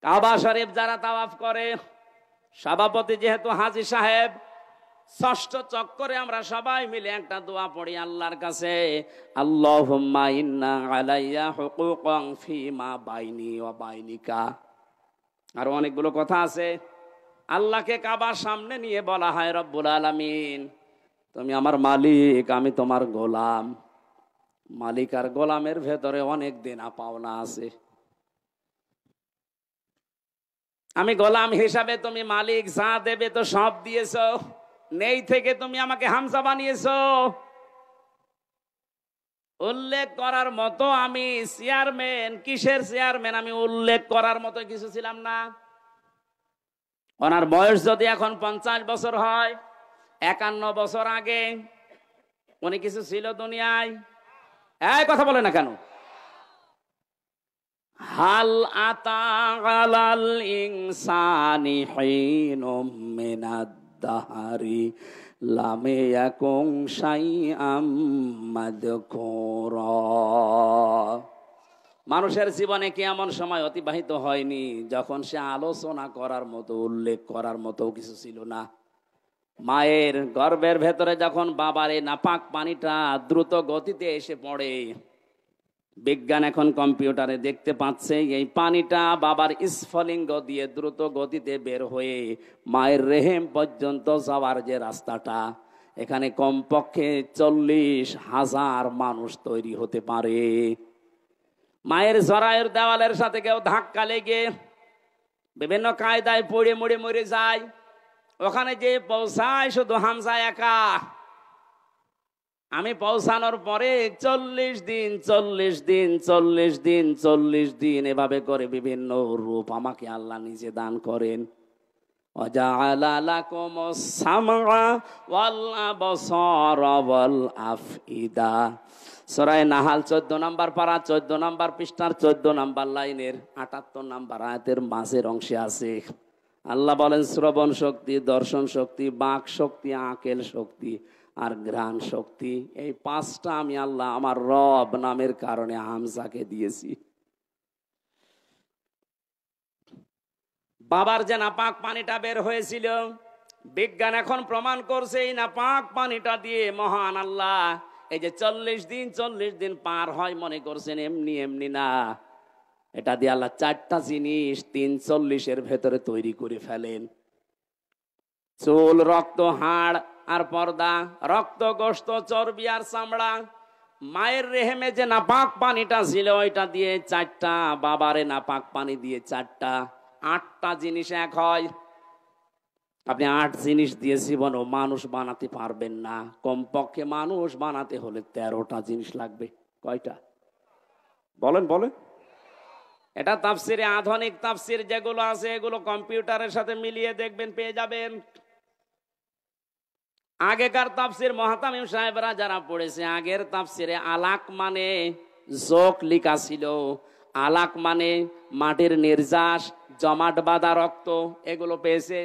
কাবা শরীফ যারা তাওয়াফ করে, সভাপতি যেহেতু হাজী সাহেব, ষষ্ঠ চক্করে আমরা সবাই মিলে একটা দোয়া পড়ি আল্লাহর কাছে, আল্লাহুম্মা ইন্না আলাইয়া হুকুকান ফিমা বাইনি ওয়া বাইনিকা। আর অনেকগুলো কথা আছে। আল্লাহকে কাবার সামনে নিয়ে বলা হয়, রব্বুল আলামিন তুমি আমার মালিক, আমি তোমার গোলাম। মালিক আর গোলামের ভেতরে অনেক দেনা পাওনা আছে। আমি গোলাম হিসাবে, তুমি মালিক, যা দেবে তো সব দিয়েছো, নেই থেকে তুমি আমাকে হামজা বানিয়েছো। উল্লেখ করার মতো আমি চেয়ারম্যান, কিসের চেয়ারম্যান? আমি উল্লেখ করার মতো কিছু ছিলাম না। ওনার বয়স যদি এখন 50 বছর হয়, 51 বছর আগে উনি কিছু ছিল দুনিয়ায়? এই কথা বলে না কেন? হাল আতা আলাল ইনসানি হিনুম মিনাদ দাহারি লামে ইয়াকুন শাইআম মাযকুরা। মানুষের জীবনে কি এমন সময় অতিবাহিত হয়নি যখন সে আলোচনা করার মতো, উল্লেখ করার মতো কিছু ছিল না? মায়ের গর্ভের ভেতরে যখন বাবার এই নাপাক পানিটা দ্রুত গতিতে এসে পড়ে, বিজ্ঞান এখন কম্পিউটারে দেখতে পাচ্ছে এই পানিটা বাবার স্ফলিঙ্গ দিয়ে দ্রুত গতিতে বের হয়ে মায়ের রেহেম পর্যন্ত যাওয়ার যে রাস্তাটা, এখানে কমপক্ষে 40,000 মানুষ তৈরি হতে পারে। মায়ের জরায়ুর দেওয়ালের সাথে কেউ ধাক্কা লেগে বিভিন্ন কায়দায় পড়ে মরে মরে যায়, ওখানে যে পৌঁছায় শুধু হামজা একা। আমি পৌঁছানোর পরে 40 দিন এভাবে করে বিভিন্ন রূপ আমাকে আল্লাহ নিজে দান করেন। ওয়াজআলা লাকুমুস সামআ ওয়াল আবসারা ওয়াল আফইদা। সূরা নাহাল 14 নম্বর পারা 14 নম্বর পৃষ্ঠার 14 নম্বর লাইনের 78 নম্বর আয়াতের মাঝের অংশে আছে। আল্লাহ বলেন শ্রবণ শক্তি, দর্শন শক্তি, বাক শক্তি, আকেল শক্তি আর ঘ্রাণ শক্তি, এই 5টা আমি আল্লাহ আমার রব নামের কারণে হামজাকে দিয়েছি। বাবার যে নাপাক পানিটা বের হয়েছিল, বিজ্ঞান এখন প্রমাণ করছে এই নাপাক পানিটা দিয়ে মহান আল্লাহ এই যে 40 দিন পার হয় মনে করছেন এমনি এমনি না, এটা দিয়ে আল্লাহ 4টা জিনিস 340 ভেতরে তৈরি করে ফেলেন। চুল, রক্ত, হাড় আর পর্দা, রক্ত, গোশত, চর্বি আর চামড়া। মায়ের রেহেমে যে নাপাক পানিটা ছিল ওইটা দিয়ে 4টা, বাবারে নাপাক পানি দিয়ে 4টা, 8টা জিনিস এক হয়। আপনি 8 জিনিস দিয়ে জীবনও মানুষ বানাতে পারবেন না। কমপক্ষে মানুষ বানাতে হলে 13টা জিনিস লাগবে। কয়টা বলেন বলেন? এটা তাফসিরে, আধুনিক তাফসির যেগুলো আছে এগুলো কম্পিউটারের সাথে মিলিয়ে দেখবেন, পেয়ে যাবেন। আগেকার তাফসির মুহতামিম সাহেবরা যারা পড়েছে, আগের তাফসিরে আলাক মানে যোগ লিখা ছিল। আলাক মানে মাটির নির্যাস, জমাট বাঁধা রক্ত, এগুলো পেয়েছে।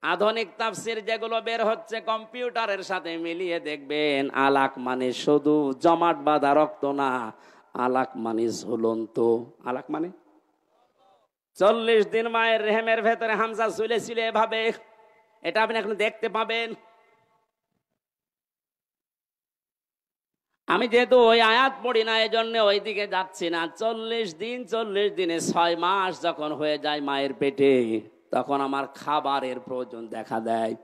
আধুনিক তাফসির যেগুলো বের হচ্ছে কম্পিউটারের সাথে মিলিয়ে দেখবেন, আলাক মানে শুধু জমাট বাঁধা রক্ত না, আলাক মানে ঝুলন্ত। আলাক মানে 40 দিন মায়ের রেহেমের ভেতরে হামজা ঝুলেছিল এভাবে, এটা আপনি এখন দেখতে পাবেন। আমি যেহেতু ওই আয়াত পড়ি না, এই জন্য ওই দিকে যাচ্ছি না। 40 দিনে 6 মাস যখন হয়ে যায় মায়ের পেটে, তখন আমার খাবারের প্রয়োজন দেখা দেয়।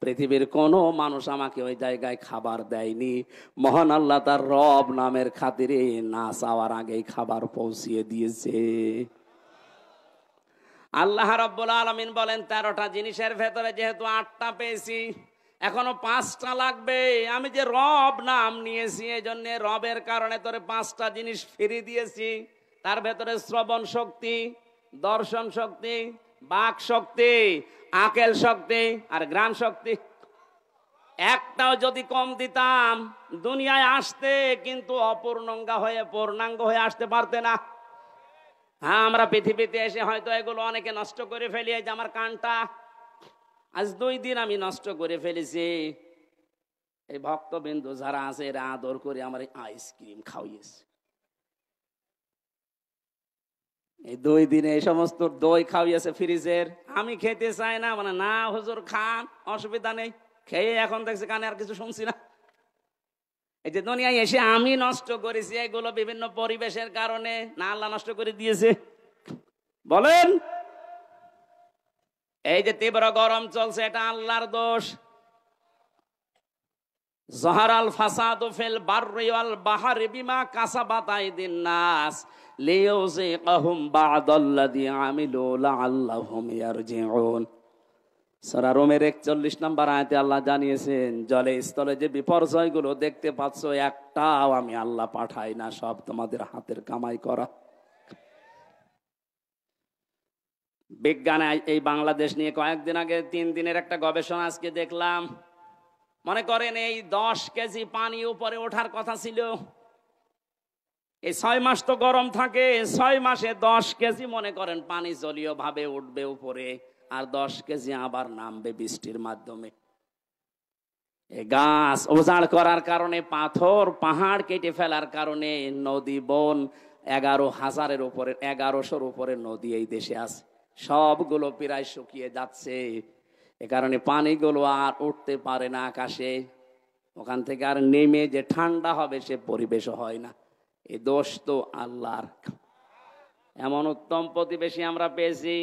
পৃথিবীর কোনো মানুষ আমাকে ওই জায়গায় খাবার দেয়নি। মহান আল্লাহ তার রব নামের খাতিরে না চাওয়ার আগেই খাবার পৌঁছিয়ে দিয়েছে। আল্লাহ রাব্বুল আলামিন বলেন 13টা জিনিসের ভেতরে যেহেতু 8টা পেয়েছি, এখনো 5টা লাগবে। আমি যে রব নাম নিয়েছি, এই জন্য রবের কারণে তোরে 5টা জিনিস ফিরিয়ে দিয়েছি। তার ভেতরে শ্রবণ শক্তি, দর্শন শক্তি, বাক শক্তি, আকেল শক্তি আর ঘ্রাণ শক্তি। একটাও যদি কম দিতাম দুনিয়ায় আসতে কিন্তু অপূর্ণাঙ্গ হয়ে আসতে পারতে না। হ্যাঁ, আমরা পৃথিবীতে এসে হয়তো এগুলো অনেকে নষ্ট করে ফেলি। এই যে আমার কানটা আজ 2 দিন আমি নষ্ট করে ফেলেছি। এই ভক্তবিন্দু যারা আছে এরা আদর করে আমার আইসক্রিম খাওয়িয়েছে। এই 2 দিনে এই সমস্ত দই খাওয়িয়েছে ফ্রিজের। আমি খেতে চাই না, মানে না হুজুর খান, অসুবিধা নেই। খেয়ে এখন দেখছি কানে আর কিছু শুনছি না। এই যে দুনিয়ায় এসে আমি নষ্ট করেছি এগুলো বিভিন্ন পরিবেশের কারণে, না আল্লাহ নষ্ট করে দিয়েছে? বলেন। এই যে তীব্র গরম চলছে, এটা আল্লাহর দোষ। যাহারাল ফাসাদু ফিল বাররি ওয়াল বাহরি বিমা কাসাবাত আইদিন নাস লিইউযিকাহুম বা'দাল্লাযী আমিলু লাআল্লাহুম ইয়ারজিউন। সূরা রোমের 41 নম্বর আয়াতে আল্লাহ জানিয়েছেন, জলে স্থলে যে বিপর্যয়গুলো দেখতে পাচ্ছ একটাও আমি আল্লাহ পাঠাই না, সব তোমাদের হাতের কামাই করা। বিজ্ঞান এই বাংলাদেশ নিয়ে কয়েকদিন আগে 3 দিনের একটা গবেষণা আজকে দেখলাম। মনে করেন এই 10 কেজি পানি উপরে ওঠার কথা ছিল। এই 6 মাস তো গরম থাকে, 6 মাসে 10 কেজি মনে করেন পানি জলীয় ভাবে উঠবে উপরে। আর 10 কেজি আবার নামবে বৃষ্টির মাধ্যমে। গাছ উজাড় করার কারণে, পাথর পাহাড় কেটে ফেলার কারণে নদী বন 11,000-এর উপরে, 1100-র উপরে নদী এই দেশে আছে, সবগুলো প্রায় শুকিয়ে যাচ্ছে। এ কারণে পানিগুলো আর উঠতে পারে না আকাশে, ওখান থেকে আর নেমে যে ঠান্ডা হবে সে পরিবেশও হয় না। এই দোষ তো আল্লাহর। এমন উত্তম প্রতিবেশী আমরা পেয়েছি,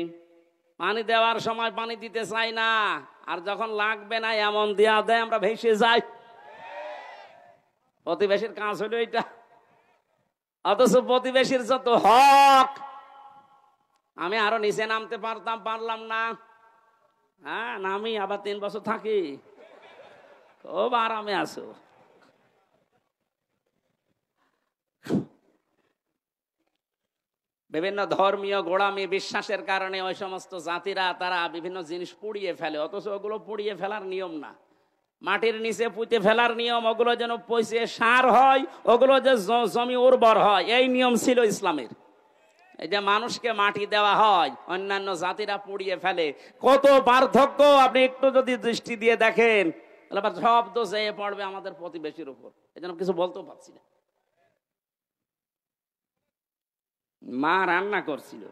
পানি দেওয়ার সময় পানি দিতে চাই না, আর যখন লাগবে না এমন দেয়া দেয় আমরা ভেসে যাই। প্রতিবেশীর কাজ হলো এটা। অথচ প্রতিবেশীর যত হক, আমি আরো নিচে নামতে পারলাম না। হ্যাঁ, নামি আবার 3 বছর থাকি, খুব আরামে আছো। বিভিন্ন ধর্মীয় গোড়ামি বিশ্বাসের কারণে ওই সমস্ত জাতিরা তারা বিভিন্ন জিনিস পুড়িয়ে ফেলে, অথচ ওগুলো পুড়িয়ে ফেলার নিয়ম না, মাটির নিচে পুঁতে ফেলার নিয়ম। ওগুলো যেন পচে সার হয়, ওগুলো যে জমি উর্বর হয়, এই নিয়ম ছিল ইসলামের। এই যে মানুষকে মাটি দেওয়া হয়, অন্যান্য জাতিরা পুড়িয়ে ফেলে, কত পার্থক্য আপনি একটু যদি দৃষ্টি দিয়ে দেখেন, তাহলে সব দোষ যেয়ে পড়বে আমাদের প্রতিবেশীর উপর। এই জন্য কিছু বলতেও পারছি না। মা রান্না করছিল,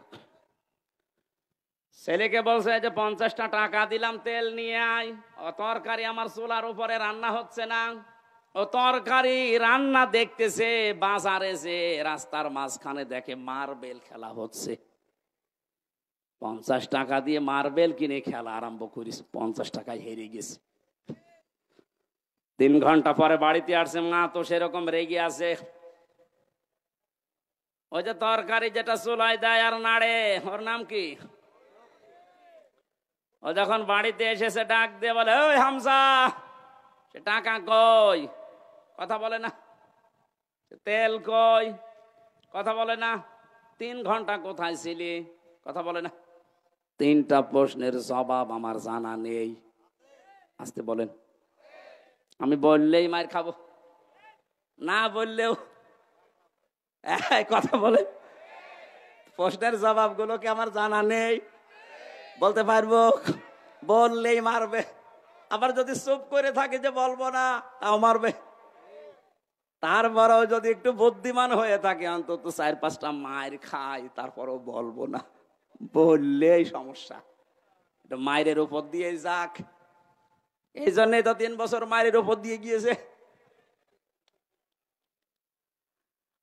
ছেলেকে বলছে যে 50টা টাকা দিলাম তেল নিয়ে আয়। ও তরকারি আমার চুলার উপরে রান্না হচ্ছে না, ও তরকারি রান্না দেখতেছে বাজারে, যে রাস্তার মাঝখানে দেখে মার্বেল খেলা হচ্ছে। 50 টাকা দিয়ে মার্বেল কিনে খেলা আরম্ভ করিস, 50 টাকায় হেরে গেছে। 3 ঘন্টা পরে বাড়িতে আসছে, মা তো সেরকম রেগে আছে। ওই যে তরকারি যেটা চুলায় দেয় আর নাড়ে, ওর নাম কি? ও যখন বাড়িতে এসেছে ডাক দিয়ে বলে, ওই হামজা, সে টাকা কই? কথা বলে না। তেল কই? কথা বলে না। 3 ঘন্টা কোথায় ছিলি? কথা বলে না। 3টা প্রশ্নের জবাব আমার জানা নেই। আসতে বলেন, আমি বললেই মার খাবো, না বললেও। কথা বলে, প্রশ্নের জবাবগুলো কি আমার জানা নেই? বলতে পারবো, বললেই মারবে। আবার যদি চুপ করে থাকে যে বলবো না, তাও মারবে। তারপরেও যদি একটু বুদ্ধিমান হয়ে থাকে, অন্তত 4-5টা মায়ের খাই, তারপরেও বলবো না, বললেই সমস্যা। এটা মায়ের উপর দিয়ে যাক। এই জন্যই তো 3 বছর মায়ের উপর দিয়ে গিয়েছে।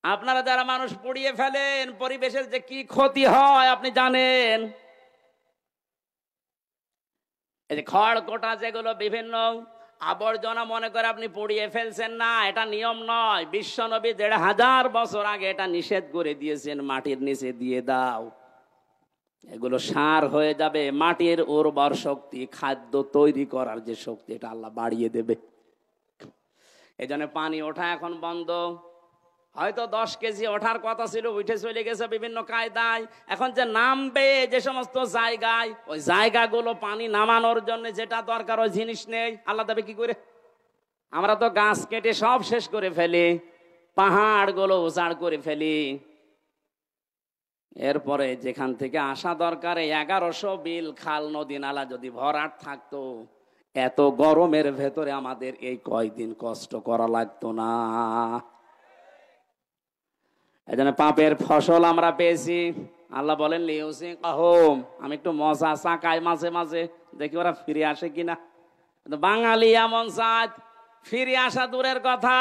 আপনারা যারা মানুষ পুড়িয়ে ফেলেন, পরিবেশের যে কি ক্ষতি হয় আপনি জানেন। এই যে খড়কোটা যেগুলো বিভিন্ন আবর্জনা মনে করে আপনি পুড়িয়ে ফেলছেন, না, এটা নিয়ম নয়। বিশ্বনবী 1500 বছর আগে এটা নিষেধ করে দিয়েছেন, মাটির নিচে দিয়ে দাও, এগুলো সার হয়ে যাবে। মাটির উর্বর শক্তি, খাদ্য তৈরি করার যে শক্তি, এটা আল্লাহ বাড়িয়ে দেবে। এই জন্য পানি ওঠা এখন বন্ধ। হয়তো 10 কেজি ওঠার কথা ছিল, উঠে চলে গেছে বিভিন্ন কায়দায়। এখন যে নামবে যে সমস্ত জায়গায়, ওই জায়গাগুলো পানি নামানোর জন্য যেটা দরকার ওই জিনিস নেই, আল্লাহ দেবে কি করে? আমরা তো গাছ কেটে সব শেষ করে ফেলি, পাহাড়গুলো উজাড় করে ফেলি। এরপরে যেখান থেকে আসা দরকার 1100 বিল, খাল, নদী, নালা যদি ভরাট থাকতো, এত গরমের ভেতরে আমাদের এই কয়দিন কষ্ট করা লাগতো না। এজন্য পাপের ফসল আমরা পেয়েছি। আল্লাহ বলেন, আমি একটু মজা চাকাই মাঝে মাঝে, দেখি ওরা ফিরে আসে কিনা। বাঙালি এমন জাত, ফিরে আসা দূরের কথা,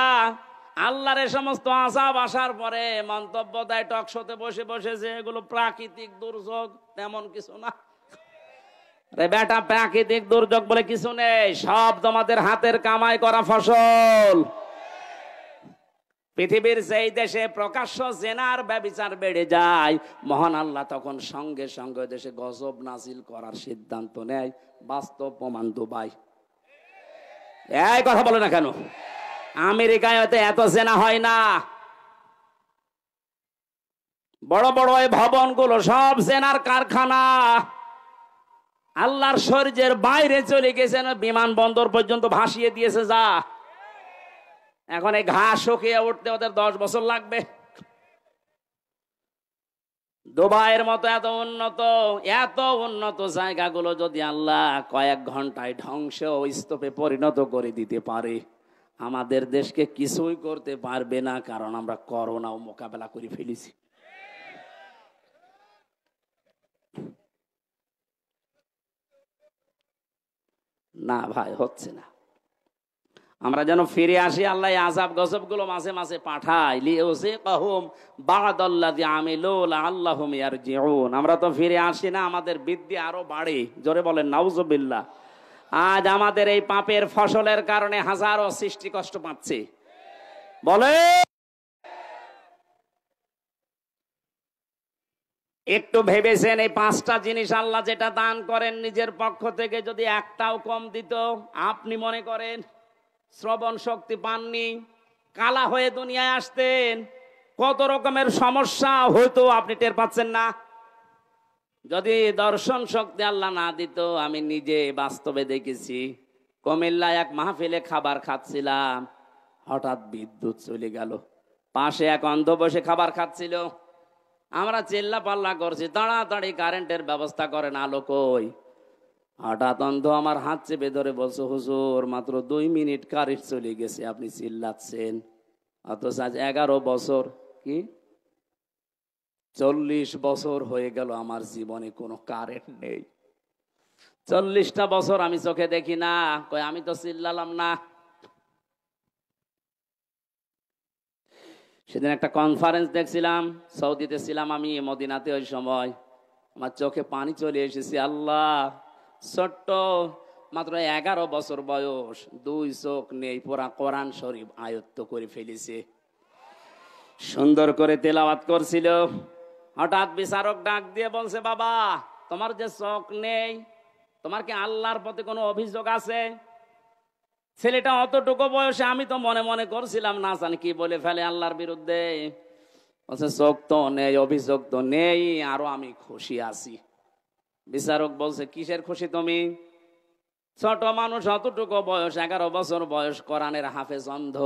আল্লাহর সমস্ত আযাব আসার পরে মন্তব্য দেয় টকশোতে বসে বসে যে এগুলো প্রাকৃতিক দুর্যোগ। তেমন কিছু না রে বেটা, প্রাকৃতিক দুর্যোগ বলে কিছু নেই, সব তোমাদের হাতের কামাই করা ফসল। পৃথিবীর যেই দেশে প্রকাশ্য জেনার ব্যভিচার বেড়ে যায়, মহান আল্লাহ তখন সঙ্গে সঙ্গে দেশে গজব নাজিল করার সিদ্ধান্ত নেয়। বাস্তব প্রমাণ দুবাই। এই কথা বলে না কেন? আমেরিকায় হয়তো এত জেনা হয় না, বড় বড় এই ভবনগুলো সব জেনার কারখানা। আল্লাহর শরীরের বাইরে চলে গেছেন, বিমানবন্দর পর্যন্ত ভাসিয়ে দিয়েছে। যা এখন এই ঘাস শুকিয়ে উঠতে ওদের 10 বছর লাগবে। দুবাইয়ের মতো এত উন্নত জায়গাগুলো যদি আল্লাহ কয়েক ঘন্টায় ধ্বংস ও স্তূপে পরিণত করে দিতে পারে, আমাদের দেশকে কিছুই করতে পারবে না, কারণ আমরা করোনাও মোকাবেলা করে ফেলেছি। না ভাই, হচ্ছে না। আমরা যেন ফিরে আসি, আল্লাহ আযাব গজব গুলো মাঝে মাঝে পাঠায়, লিউযিকাহুম বা'দাল্লাযী আমিলু লাআল্লাহুম ইয়ারজিউন। আমরা তো ফিরে আসি না, আমাদের বৃদ্ধি আরো বাড়ে। জোরে বলেন নাউযুবিল্লাহ। আজ আমাদের এই পাপের ফসলের কারণে হাজারো সৃষ্টি কষ্ট পাচ্ছে। বলে একটু ভেবেছেন, এই 5টা জিনিস আল্লাহ যেটা দান করেন নিজের পক্ষ থেকে, যদি একটাও কম দিত, আপনি মনে করেন শ্রবণ শক্তি পাননি, কালা হয়ে দুনিয়ায় আসতেন, কত রকমের সমস্যা হয়তো আপনি টের পাচ্ছেন না। যদি দর্শন শক্তি আল্লাহ না দিত, আমি নিজে বাস্তবে দেখেছি, কুমিল্লায় এক মাহফিলে খাবার খাচ্ছিলাম, হঠাৎ বিদ্যুৎ চলে গেল। পাশে এক অন্ধ বসে খাবার খাচ্ছিল, আমরা চিল্লা পাল্লা করছি, তাড়াতাড়ি কারেন্টের ব্যবস্থা করেন, আলো কই। হঠাৎ অন্ধ আমার হাত চেপে ধরে বলছে, হুজুর মাত্র 2 মিনিট কারেন্ট চলে গেছে, আপনি চিল্লাচ্ছেন। অথচ আজ 11 বছর কি 40 বছর হয়ে গেল আমার জীবনে কোনো কারেন্ট নেই। 40টা বছর আমি চোখে দেখি না। কই আমি তো চিল্লালাম না। সেদিন একটা কনফারেন্স দেখছিলাম, সৌদিতে ছিলাম আমি, মদিনাতে। ওই সময় আমার চোখে পানি চলে এসেছে। আল্লাহ, ছোট্ট মাত্র 11 বছর বয়স, 2 চোখ নেই, পুরা কোরআন শরীফ আয়ত্ত করে ফেলেছে, সুন্দর করে তেলাওয়াত করছিল। হঠাৎ বিচারক ডাক দিয়ে বলছে, বাবা তোমার যে চোখ নেই, তোমার কি আল্লাহর প্রতি কোনো অভিযোগ আছে? ছেলেটা অতটুকু বয়সে, আমি তো মনে মনে করছিলাম না জানি কি বলে ফেলে আল্লাহর বিরুদ্ধে। বলছে চোখ তো নেই, অভিযোগ তো নেই, আরো আমি খুশি আছি। বিচারক বলছে, কিসের খুশি তুমি? ছোট মানুষ, অতটুকু বয়স, 11 বছর বয়স, কোরআনের হাফেজ, অন্ধ।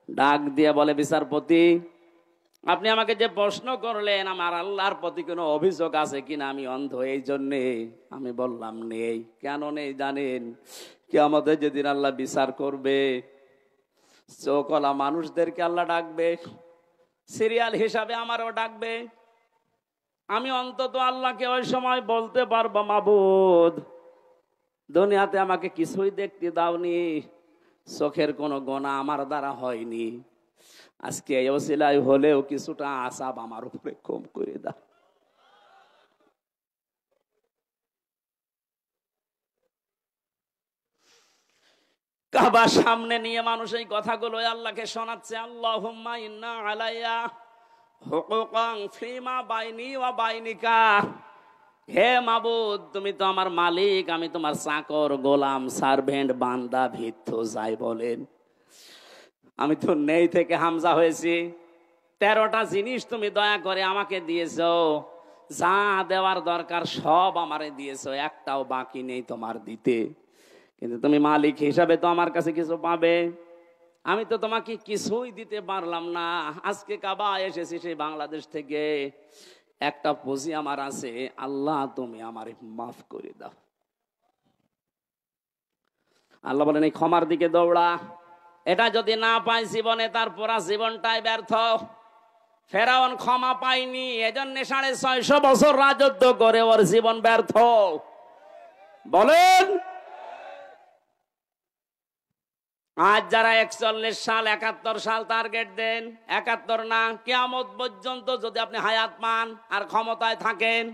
ডাক দিয়ে বলে, বিচারপতি আপনি আমাকে যে প্রশ্ন করলেন, আমার আল্লাহর প্রতি কোনো অভিযোগ আছে কিনা, আমি অন্ধ এই জন্যে আমি বললাম নেই। কেন নেই জানেন? কিয়ামতে যেদিন আল্লাহ বিচার করবে, চোখওয়ালা মানুষদেরকে আল্লাহ ডাকবে, সিরিয়াল হিসাবে আমারও ডাকবে। আমি অন্তত আল্লাহকে ওই সময় বলতে পারবো, মাবুদ দুনিয়াতে আমাকে কিছুই দেখতে দাওনি, চোখের কোনো গোনা আমার দ্বারা হয়নি, আজকে এই ওসিলায় হলেও কিছুটা আযাব আমার উপরে কম করে দাও। কাবা সামনে নিয়ে মানুষ এই কথাগুলো আল্লাহকে শোনাচ্ছে, আল্লাহুম্মা ইন্না আলাইয়া হুকুকান ফিমা বাইনি ওয়া বাইনিকা। হে মাবুদ, তুমি তো আমার মালিক, আমি তোমার চাকর, গোলাম, সার্ভেন্ট, বান্দা, ভিত্ত যাই বলেন। আমি তো নেই থেকে হামজা হয়েছি। 13টা জিনিস তুমি দয়া করে আমাকে দিয়েছো, যা দেওয়ার দরকার সব আমারে দিয়েছো, একটাও বাকি নেই তোমার দিতে। কিন্তু তুমি মালিক হিসাবে তো আমার কাছে কিছু পাবে। আমি তো তোমাকে কিছুই দিতে পারলাম না। আজকে কাবা এসেছি সেই বাংলাদেশ থেকে, একটা পুঁজি আমার আছে, আল্লাহ তুমি আমারে মাফ করে দাও। আল্লাহ বলেন, এই ক্ষমার দিকে দৌড়া। এটা যদি না পাই জীবনে, তার পুরা জীবনটাই ব্যর্থ। ফেরাউন ক্ষমা পায়নি, এজন্য 650 বছর রাজত্ব করে ওর জীবন ব্যর্থ। বলেন, আজ যারা 41 সাল 71 সাল টার্গেট দেন, 71 না, কিয়ামত পর্যন্ত যদি আপনি হায়াত পান আর ক্ষমতায় থাকেন,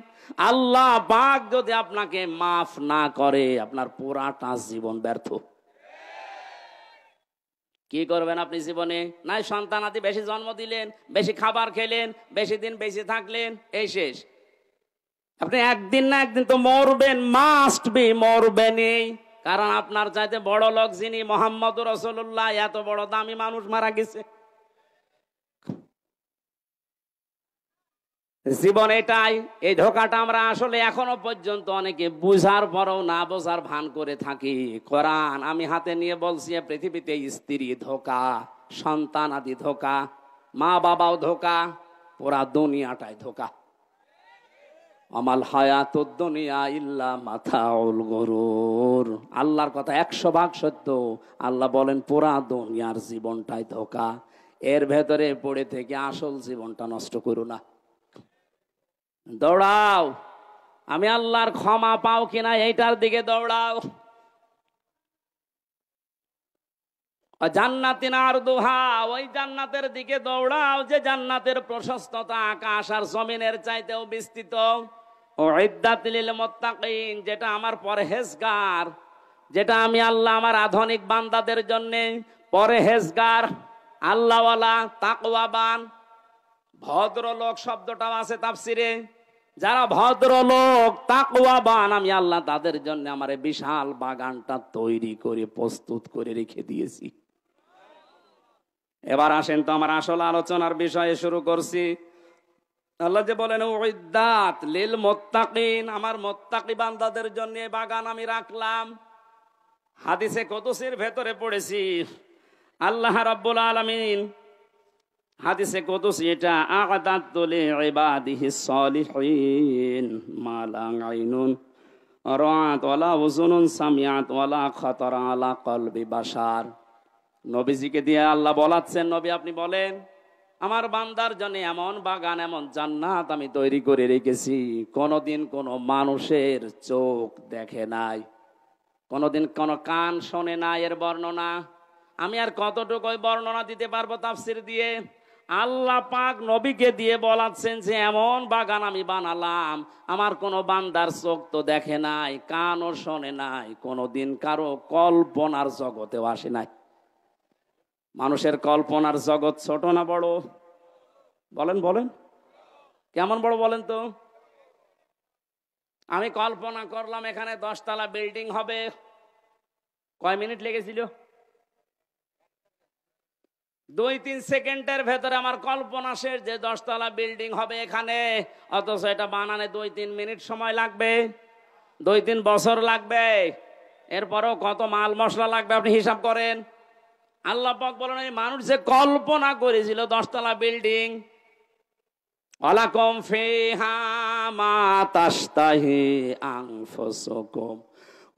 আল্লাহ পাক যদি আপনাকে মাফ না করে, আপনার পুরাটা জীবন ব্যর্থ। কি করবেন আপনি জীবনে? নাই সন্তান আদি বেশি জন্ম দিলেন, বেশি খাবার খেলেন, বেশি দিন বেশি থাকলেন, এই শেষ। আপনি একদিন না একদিন তো মরবেন, মাস্ট বি, মরবেনই। কারণ আপনার চাইতে বড় লোক যিনি, মুহাম্মদুর রাসূলুল্লাহ, এত বড় দামি মানুষ মারা গেছে। জীবন এটাই। এই ধোকাটা আমরা আসলে এখনো পর্যন্ত অনেকে বুঝার পরেও না বোঝার ভান করে থাকি। কোরআন আমি হাতে নিয়ে বলছি, পৃথিবীতে স্ত্রী ধোকা, সন্তান আদি ধোকা, মা বাবাও ধোকা, পুরা দুনিয়াটাই ধোকা। আমাল হায়াতুদ দুনিয়া ইল্লা মাতাউল গুরুর। আল্লাহর কথা 100 ভাগ সত্য। আল্লাহ বলেন পুরা দুনিয়ার জীবনটাই ধোঁকা, এর ভেতরে পড়ে থেকে আসল জীবনটা নষ্ট করো না। দৌড়াও, আমি আল্লাহর ক্ষমা পাও কিনা এইটার দিকে দৌড়াও। জান্নাতিন আরদুহা, ওই জান্নাতের দিকে দৌড়াও যে জান্নাতের প্রশস্ততা আকাশ আর জমিনের চাইতেও বিস্তৃত। উইদ্দাত লিল মুত্তাকিন, যেটা আমার পরহেজগার, যেটা আমি আল্লাহ আমার আধুনিক বান্দাদের জন্য পরহেজগার, আল্লাহওয়ালা, তাকওয়াবান, ভদ্রলোক শব্দটাও আছে তাফসিরে। যারা ভদ্রলোক তাকওয়াবান, আমি আল্লাহ তাদের জন্য আমার এই বিশাল বাগানটা তৈরি করে প্রস্তুত করে রেখে দিয়েছি। এবার আসেন তো আমার আসল আলোচনার বিষয়ে শুরু করছি। আল্লাহ যে বলেন উইদ্দাত লিল মুত্তাকিন, আমার মুত্তাকি বান্দাদের জন্য এই বাগান আমি রাখলাম। হাদিসে কুদসির ভেতরে পড়েছি আল্লাহ রাব্বুল আলামিন হাদিসে কুদসি এটা, আ'দাতু লিইবাদিহিস সালিহিন মা লা আইনুন রাআত ওয়ালা উযুনুন সামিআত ওয়ালা খাতারা আলা কলবি বাশার। নবীজিকে দিয়ে আল্লাহ বলাচ্ছেন, নবী আপনি বলেন আমার বান্দার জন্য এমন বাগান, এমন জান্নাত আমি তৈরি করে রেখেছি কোনোদিন কোনো মানুষের চোখ দেখে নাই, কোনোদিন কোনো কান শোনে নাই এর বর্ণনা। আমি আর কতটুকু বর্ণনা দিতে পারবো তাফসির দিয়ে? আল্লাহ পাক নবীকে দিয়ে বলাচ্ছেন যে এমন বাগান আমি বানালাম, আমার কোনো বান্দার চোখ তো দেখে নাই, কানও শোনে নাই, কোনোদিন কারো কল্পনার জগতেও আসে নাই। মানুষের কল্পনার জগৎ ছোট না বড়? বলেন বলেন, কেমন বড় বলেন তো? আমি কল্পনা করলাম এখানে 10 তলা বিল্ডিং হবে, কয় মিনিট লেগেছিল? 2-3 সেকেন্ডের ভেতরে আমার কল্পনা শেষ যে 10 তলা বিল্ডিং হবে এখানে, অথচ এটা বানানে 2-3 মিনিট সময় লাগবে, 2-3 বছর লাগবে। এরপরও কত মাল মশলা লাগবে আপনি হিসাব করেন। আল্লাহ পাক বলেন এই মানুষ যে কল্পনা করেছিল 10 তলা বিল্ডিং, ওয়ালাকুম ফিহা মা তাশতাহি আনফুসুকুম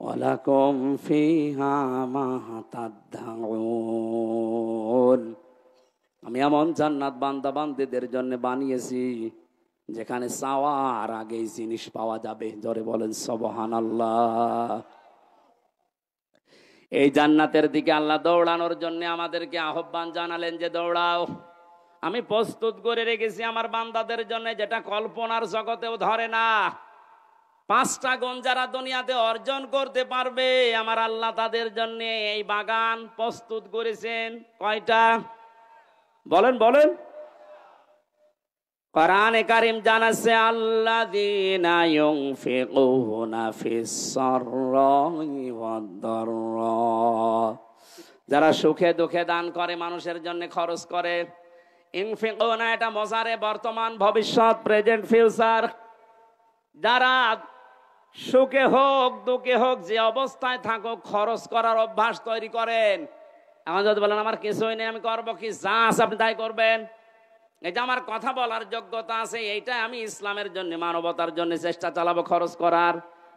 ওয়ালাকুম ফিহা মা তাদদাউন। আমি এমন জান্নাত বান্দা বান্দীদের জন্য বানিয়েছি যেখানে চাওয়ার আগেই জিনিস পাওয়া যাবে। জোরে বলেন সুবহানাল্লাহ। এই জান্নাতের দিকে আল্লাহ দৌড়ানোর জন্য আমাদেরকে আহ্বান জানালেন যে দৌড়াও, আমি প্রস্তুত করে রেখেছি আমার বান্দাদের জন্য যেটা কল্পনার জগতেও ধরে না। 5টা গুণ যারা দুনিয়াতে অর্জন করতে পারবে আমার আল্লাহ তাদের জন্য এই বাগান প্রস্তুত করেছেন। কয়টা বলেন বলেন? কোরআনে কারীম জানাচ্ছে আল্লাযীনা ইউনফিকুনা ফিস সাররাই ওয়াদ দাররা, যারা সুখে দুঃখে দান করে, মানুষের জন্য খরচ করে। ইনফিকুনা এটা মজারে বর্তমান, ভবিষ্যৎ, প্রেজেন্ট, ফিউচার। যারা সুখে হোক দুঃখে হোক যে অবস্থায় থাকুক খরচ করার অভ্যাস তৈরি করেন। এখন যদি বলেন আমার কিছুই নেই আমি করবো কি, যা আছে আপনি তাই করবেন, এটা আমার কথা বলার যোগ্যতা আছে, এইটা আমি ইসলামের জন্য মানবতার জন্য চেষ্টা চালাবো খরচ করার।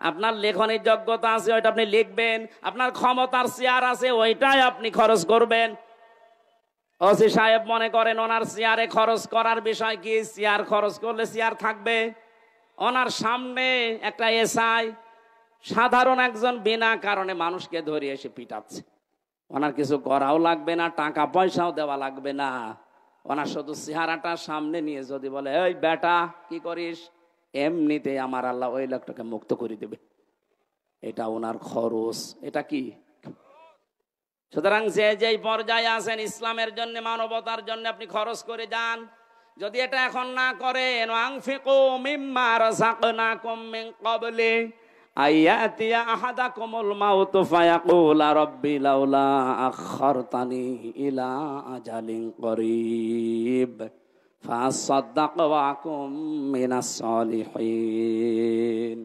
আপনার লেখনের যোগ্যতা আছে ওইটা আপনি লিখবেন, আপনার ক্ষমতার চেয়ার আছে ওইটাই আপনি খরচ করবেন। ওসি সাহেব মনে করেন ওনার চেয়ারে খরচ করার বিষয় কি, চেয়ার খরচ করলে চেয়ার থাকবে। ওনার সামনে একটা এসআই সাধারণ একজন বিনা কারণে মানুষকে ধরে এসে পিটাচ্ছে, ওনার কিছু করাও লাগবে না, টাকা পয়সাও দেওয়া লাগবে না, ওনার শুধু চেহারাটা সামনে নিয়ে যদি বলে এই বেটা কি করিস, এমনিতে আমার আল্লাহ ওই লোকটাকে মুক্ত করে দেবে। এটা ওনার খরচ, এটা কি? সুতরাং যে যেই পর্যায়ে আছেন ইসলামের জন্য মানবতার জন্য আপনি খরচ করে যান। যদি এটা এখন না করেন, আনফিকু মিম্মা রাযাকনাকুম মিন ক্বাবলি আইয়াতিয়া আহাদাকুমুল মাউত ফায়াকুলা রাব্বি লাউলা আখখারতানি ইলা আজালিন করিব ফাসাদদাক ওয়া আকুম মিনাস সালিহিন।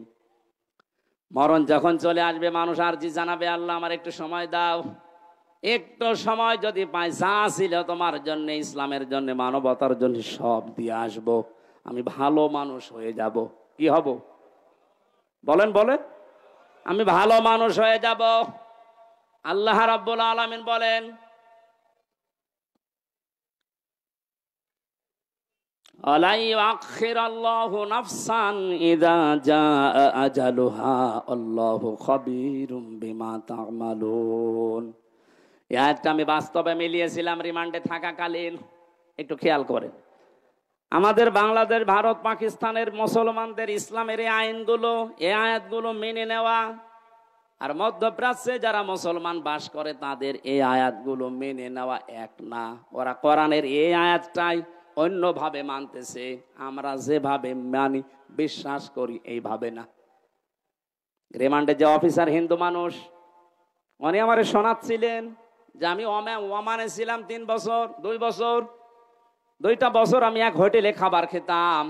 মরণ যখন চলে আসবে মানুষ আরজি জানাবে, আল্লাহ আমার একটু সময় দাও, একটু সময় যদি পাই যা ছিল তোমার জন্য, ইসলামের জন্য, মানবতার জন্য সব দিয়ে আসবো, আমি ভালো মানুষ হয়ে যাব। কি হব? বলেন বলেন। আমি ভালো মানুষ হয়ে যাব। আল্লাহ রাব্বুল আলামিন বলেন, আলা ইউআখিরাল্লাহু নাফসান ইযা জাআ আজালুহা আল্লাহু খাবীরুম বিমা তা'মালুন। এই আয়াতটা আমি বাস্তবে মিলিয়েছিলাম রিমান্ডে থাকাকালীন। একটু খেয়াল করেন, আমাদের বাংলাদেশ, ভারত, পাকিস্তানের মুসলমানদের ইসলামের এই আইনগুলো, এই আয়াতগুলো মেনে নেওয়া, আর মধ্যপ্রাচ্যে যারা মুসলমান বাস করে তাদের এই আয়াতগুলো মেনে নেওয়া এক না। ওরা কোরআনের এই আয়াতটাই অন্যভাবে মানতেছে, আমরা যেভাবে মানি বিশ্বাস করি এইভাবে না। রিমান্ডে যে অফিসার হিন্দু মানুষ, উনি আমারে শোনাচ্ছিলেন যে আমি ওমানে ছিলাম 3 বছর, 2 বছর, 2টা বছর আমি এক হোটেলে খাবার খেতাম।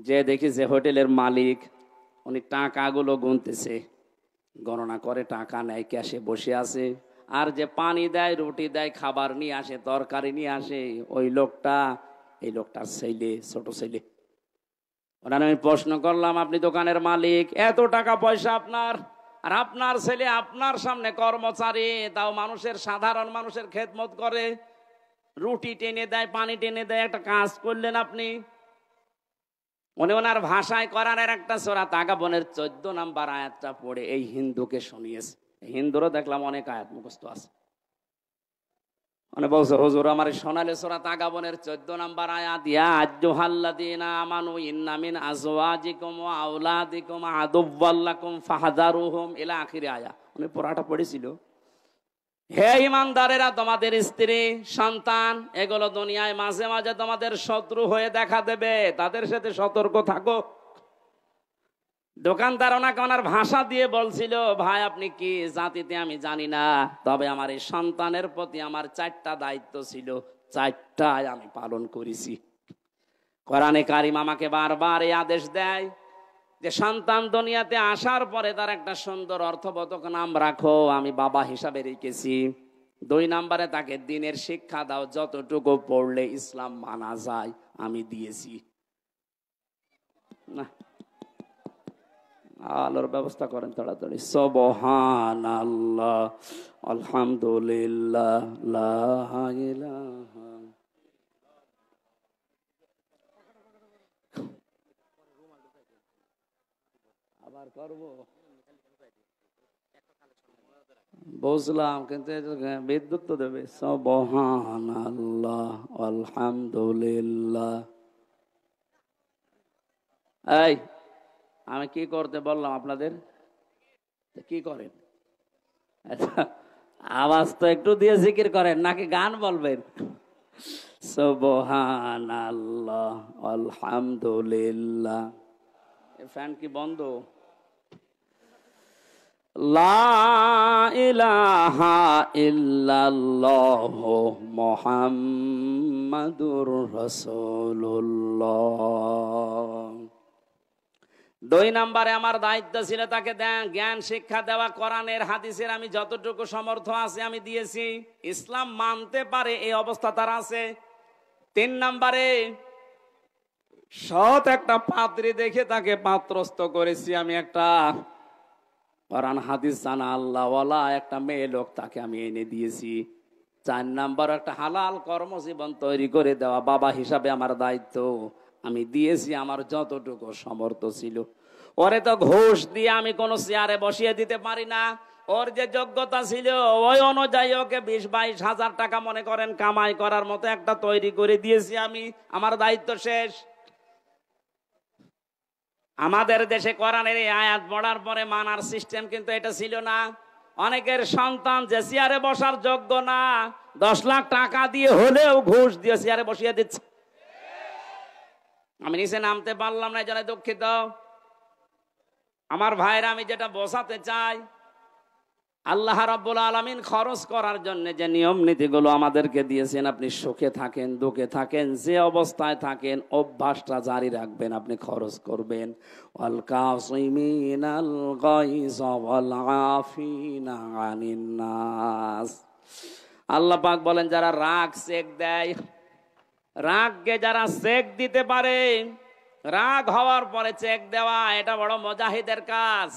যে দেখি যে হোটেলের মালিক উনি টাকাগুলো গুনতেছে, গণনা করে টাকা নেয়, ক্যাশে বসে আছে। আর যে পানি দেয়, রুটি দেয়, খাবার নিয়ে আসে, তরকারি নিয়ে আসে, ওই লোকটা, এই লোকটার ছেলে, ছোট ছেলে। ওনার আমি প্রশ্ন করলাম, আপনি দোকানের মালিক, এত টাকা পয়সা আপনার, আর আপনার ছেলে আপনার সামনে কর্মচারী, তাও মানুষের, সাধারণ মানুষের খেদমত করে, রুটি টেনে দেয়, পানি টেনে দেয়, একটা কাজ করলেন আপনি? উনি ওনার ভাষায় কোরআনের একটা সূরা তাগাবনের 14 নম্বর আয়াতটা পড়ে এই হিন্দুকে শুনিয়েছে। হিন্দুরও দেখলাম অনেক আয়াত মুখস্থ আছে। মানে বলছে, হুজুর আমার শোনালে সূরা তাগাবনের 14 নম্বর আয়াত, ইয়া আইয়ুহাল্লাযীনা আমানু ইন্না মিন আজওয়াজিকুম ওয়া আওলাদিকুম আদুওয়াল লাকুম ফাহযারুহুম ইলা আখির আয়াত। উনি পুরাটা পড়েছিল। হে ইমানদারেরা, তোমাদের স্ত্রী, সন্তান, এগুলো দুনিয়ায় মাঝে মাঝে তোমাদের শত্রু হয়ে দেখা দেবে, তাদের সাথে সতর্ক থাকো। দোকানদার ওনাকে ওনার ভাষা দিয়ে বলছিল, ভাই আপনি কি জাতিতে আমি জানি না, তবে আমার এই সন্তানের প্রতি আমার 4টা দায়িত্ব ছিল, 4টাই আমি পালন করেছি। কোরআনে কারিম আমাকে বারবার এই আদেশ দেয় যে সন্তান দুনিয়াতে আসার পরে তার একটা সুন্দর অর্থবোধক নাম রাখো, আমি বাবা হিসাবে রেখেছি। 2 নম্বরে তাকে দ্বীনের শিক্ষা দাও, যতটুকু পড়লে ইসলাম মানা যায় আমি দিয়েছি। না, আলোর ব্যবস্থা করেন তাড়াতাড়ি। সুবহানাল্লাহ, আলহামদুলিল্লাহ, লা ইলাহা। আবার করব, বুঝলাম, কিন্তু বিদ্যুৎ তো দেবে। সুবহানাল্লাহ, আলহামদুলিল্লাহ। এই আমি কি করতে বললাম আপনাদের? কি করেন? আওয়াজ তো একটু দিয়ে জিকির করেন, নাকি গান বলবেন? সুবহানাল্লাহ, আলহামদুলিল্লাহ। ফ্যান কি বন্ধ? লা ইলাহা ইল্লাল্লাহ মুহাম্মাদুর রাসূলুল্লাহ। 2 নম্বরে আমার দায়িত্ব ছিল তাকে জ্ঞান শিক্ষা দেওয়া, কোরআনের হাদিসের আমি যতটুকু সমর্থ আছে আমি দিয়েছি। ইসলাম মানতে পারে এই অবস্থা তার আছে। 3 নম্বরে সৎ একটা পাত্রী দেখে তাকে পাত্রস্থ করেছি আমি, একটা কোরআন হাদিস জানা আল্লাহওয়ালা একটা মেয়ে লোক তাকে আমি এনে দিয়েছি। 4 নম্বর একটা হালাল কর্মজীবন তৈরি করে দেওয়া, বাবা হিসাবে আমার দায়িত্ব আমি দিয়েছি, আমার যতটুকু সামর্থ্য ছিল। ওরে তো ঘুষ দিয়ে আমি কোনো চেয়ারে বসিয়ে দিতে পারি না, ওর যে যোগ্যতা ছিল ওই অনুযায়ী ওকে 20-22 হাজার টাকা মনে করেন কামাই করার মতো একটা তৈরি করে দিয়েছি আমি, আমার দায়িত্ব শেষ। আমাদের দেশে কোরআনের এই আয়াত পড়ার পরে মানার সিস্টেম কিন্তু এটা ছিল না। অনেকের সন্তান যে চেয়ারে বসার যোগ্য না, 10 লাখ টাকা দিয়ে হলেও ঘুষ দিয়ে চেয়ারে বসিয়ে দিচ্ছে। আমি নিচে নামতে পারলাম না, এই জন্য দুঃখিত। আমার ভাইরা, আমি যেটা বোঝাতে চাই, আল্লাহ রাব্বুল আলামিন খরচ করার জন্য যে নিয়ম নীতিগুলো আমাদেরকে দিয়েছেন, আপনি সুখে থাকেন, দুঃখে থাকেন, যে অবস্থায় থাকেন, অভ্যাসটা জারি রাখবেন, আপনি খরচ করবেন। ওয়াল কাযিমিনাল গায়জ ওয়াল আফিনা আনিন নাস। আল্লাহ পাক বলেন, যারা রাগ চেক দেয়, রাগকে যারা চেক দিতে পারে, রাগ হওয়ার পরে চেক দেওয়া, এটা বড় মুজাহিদের কাজ।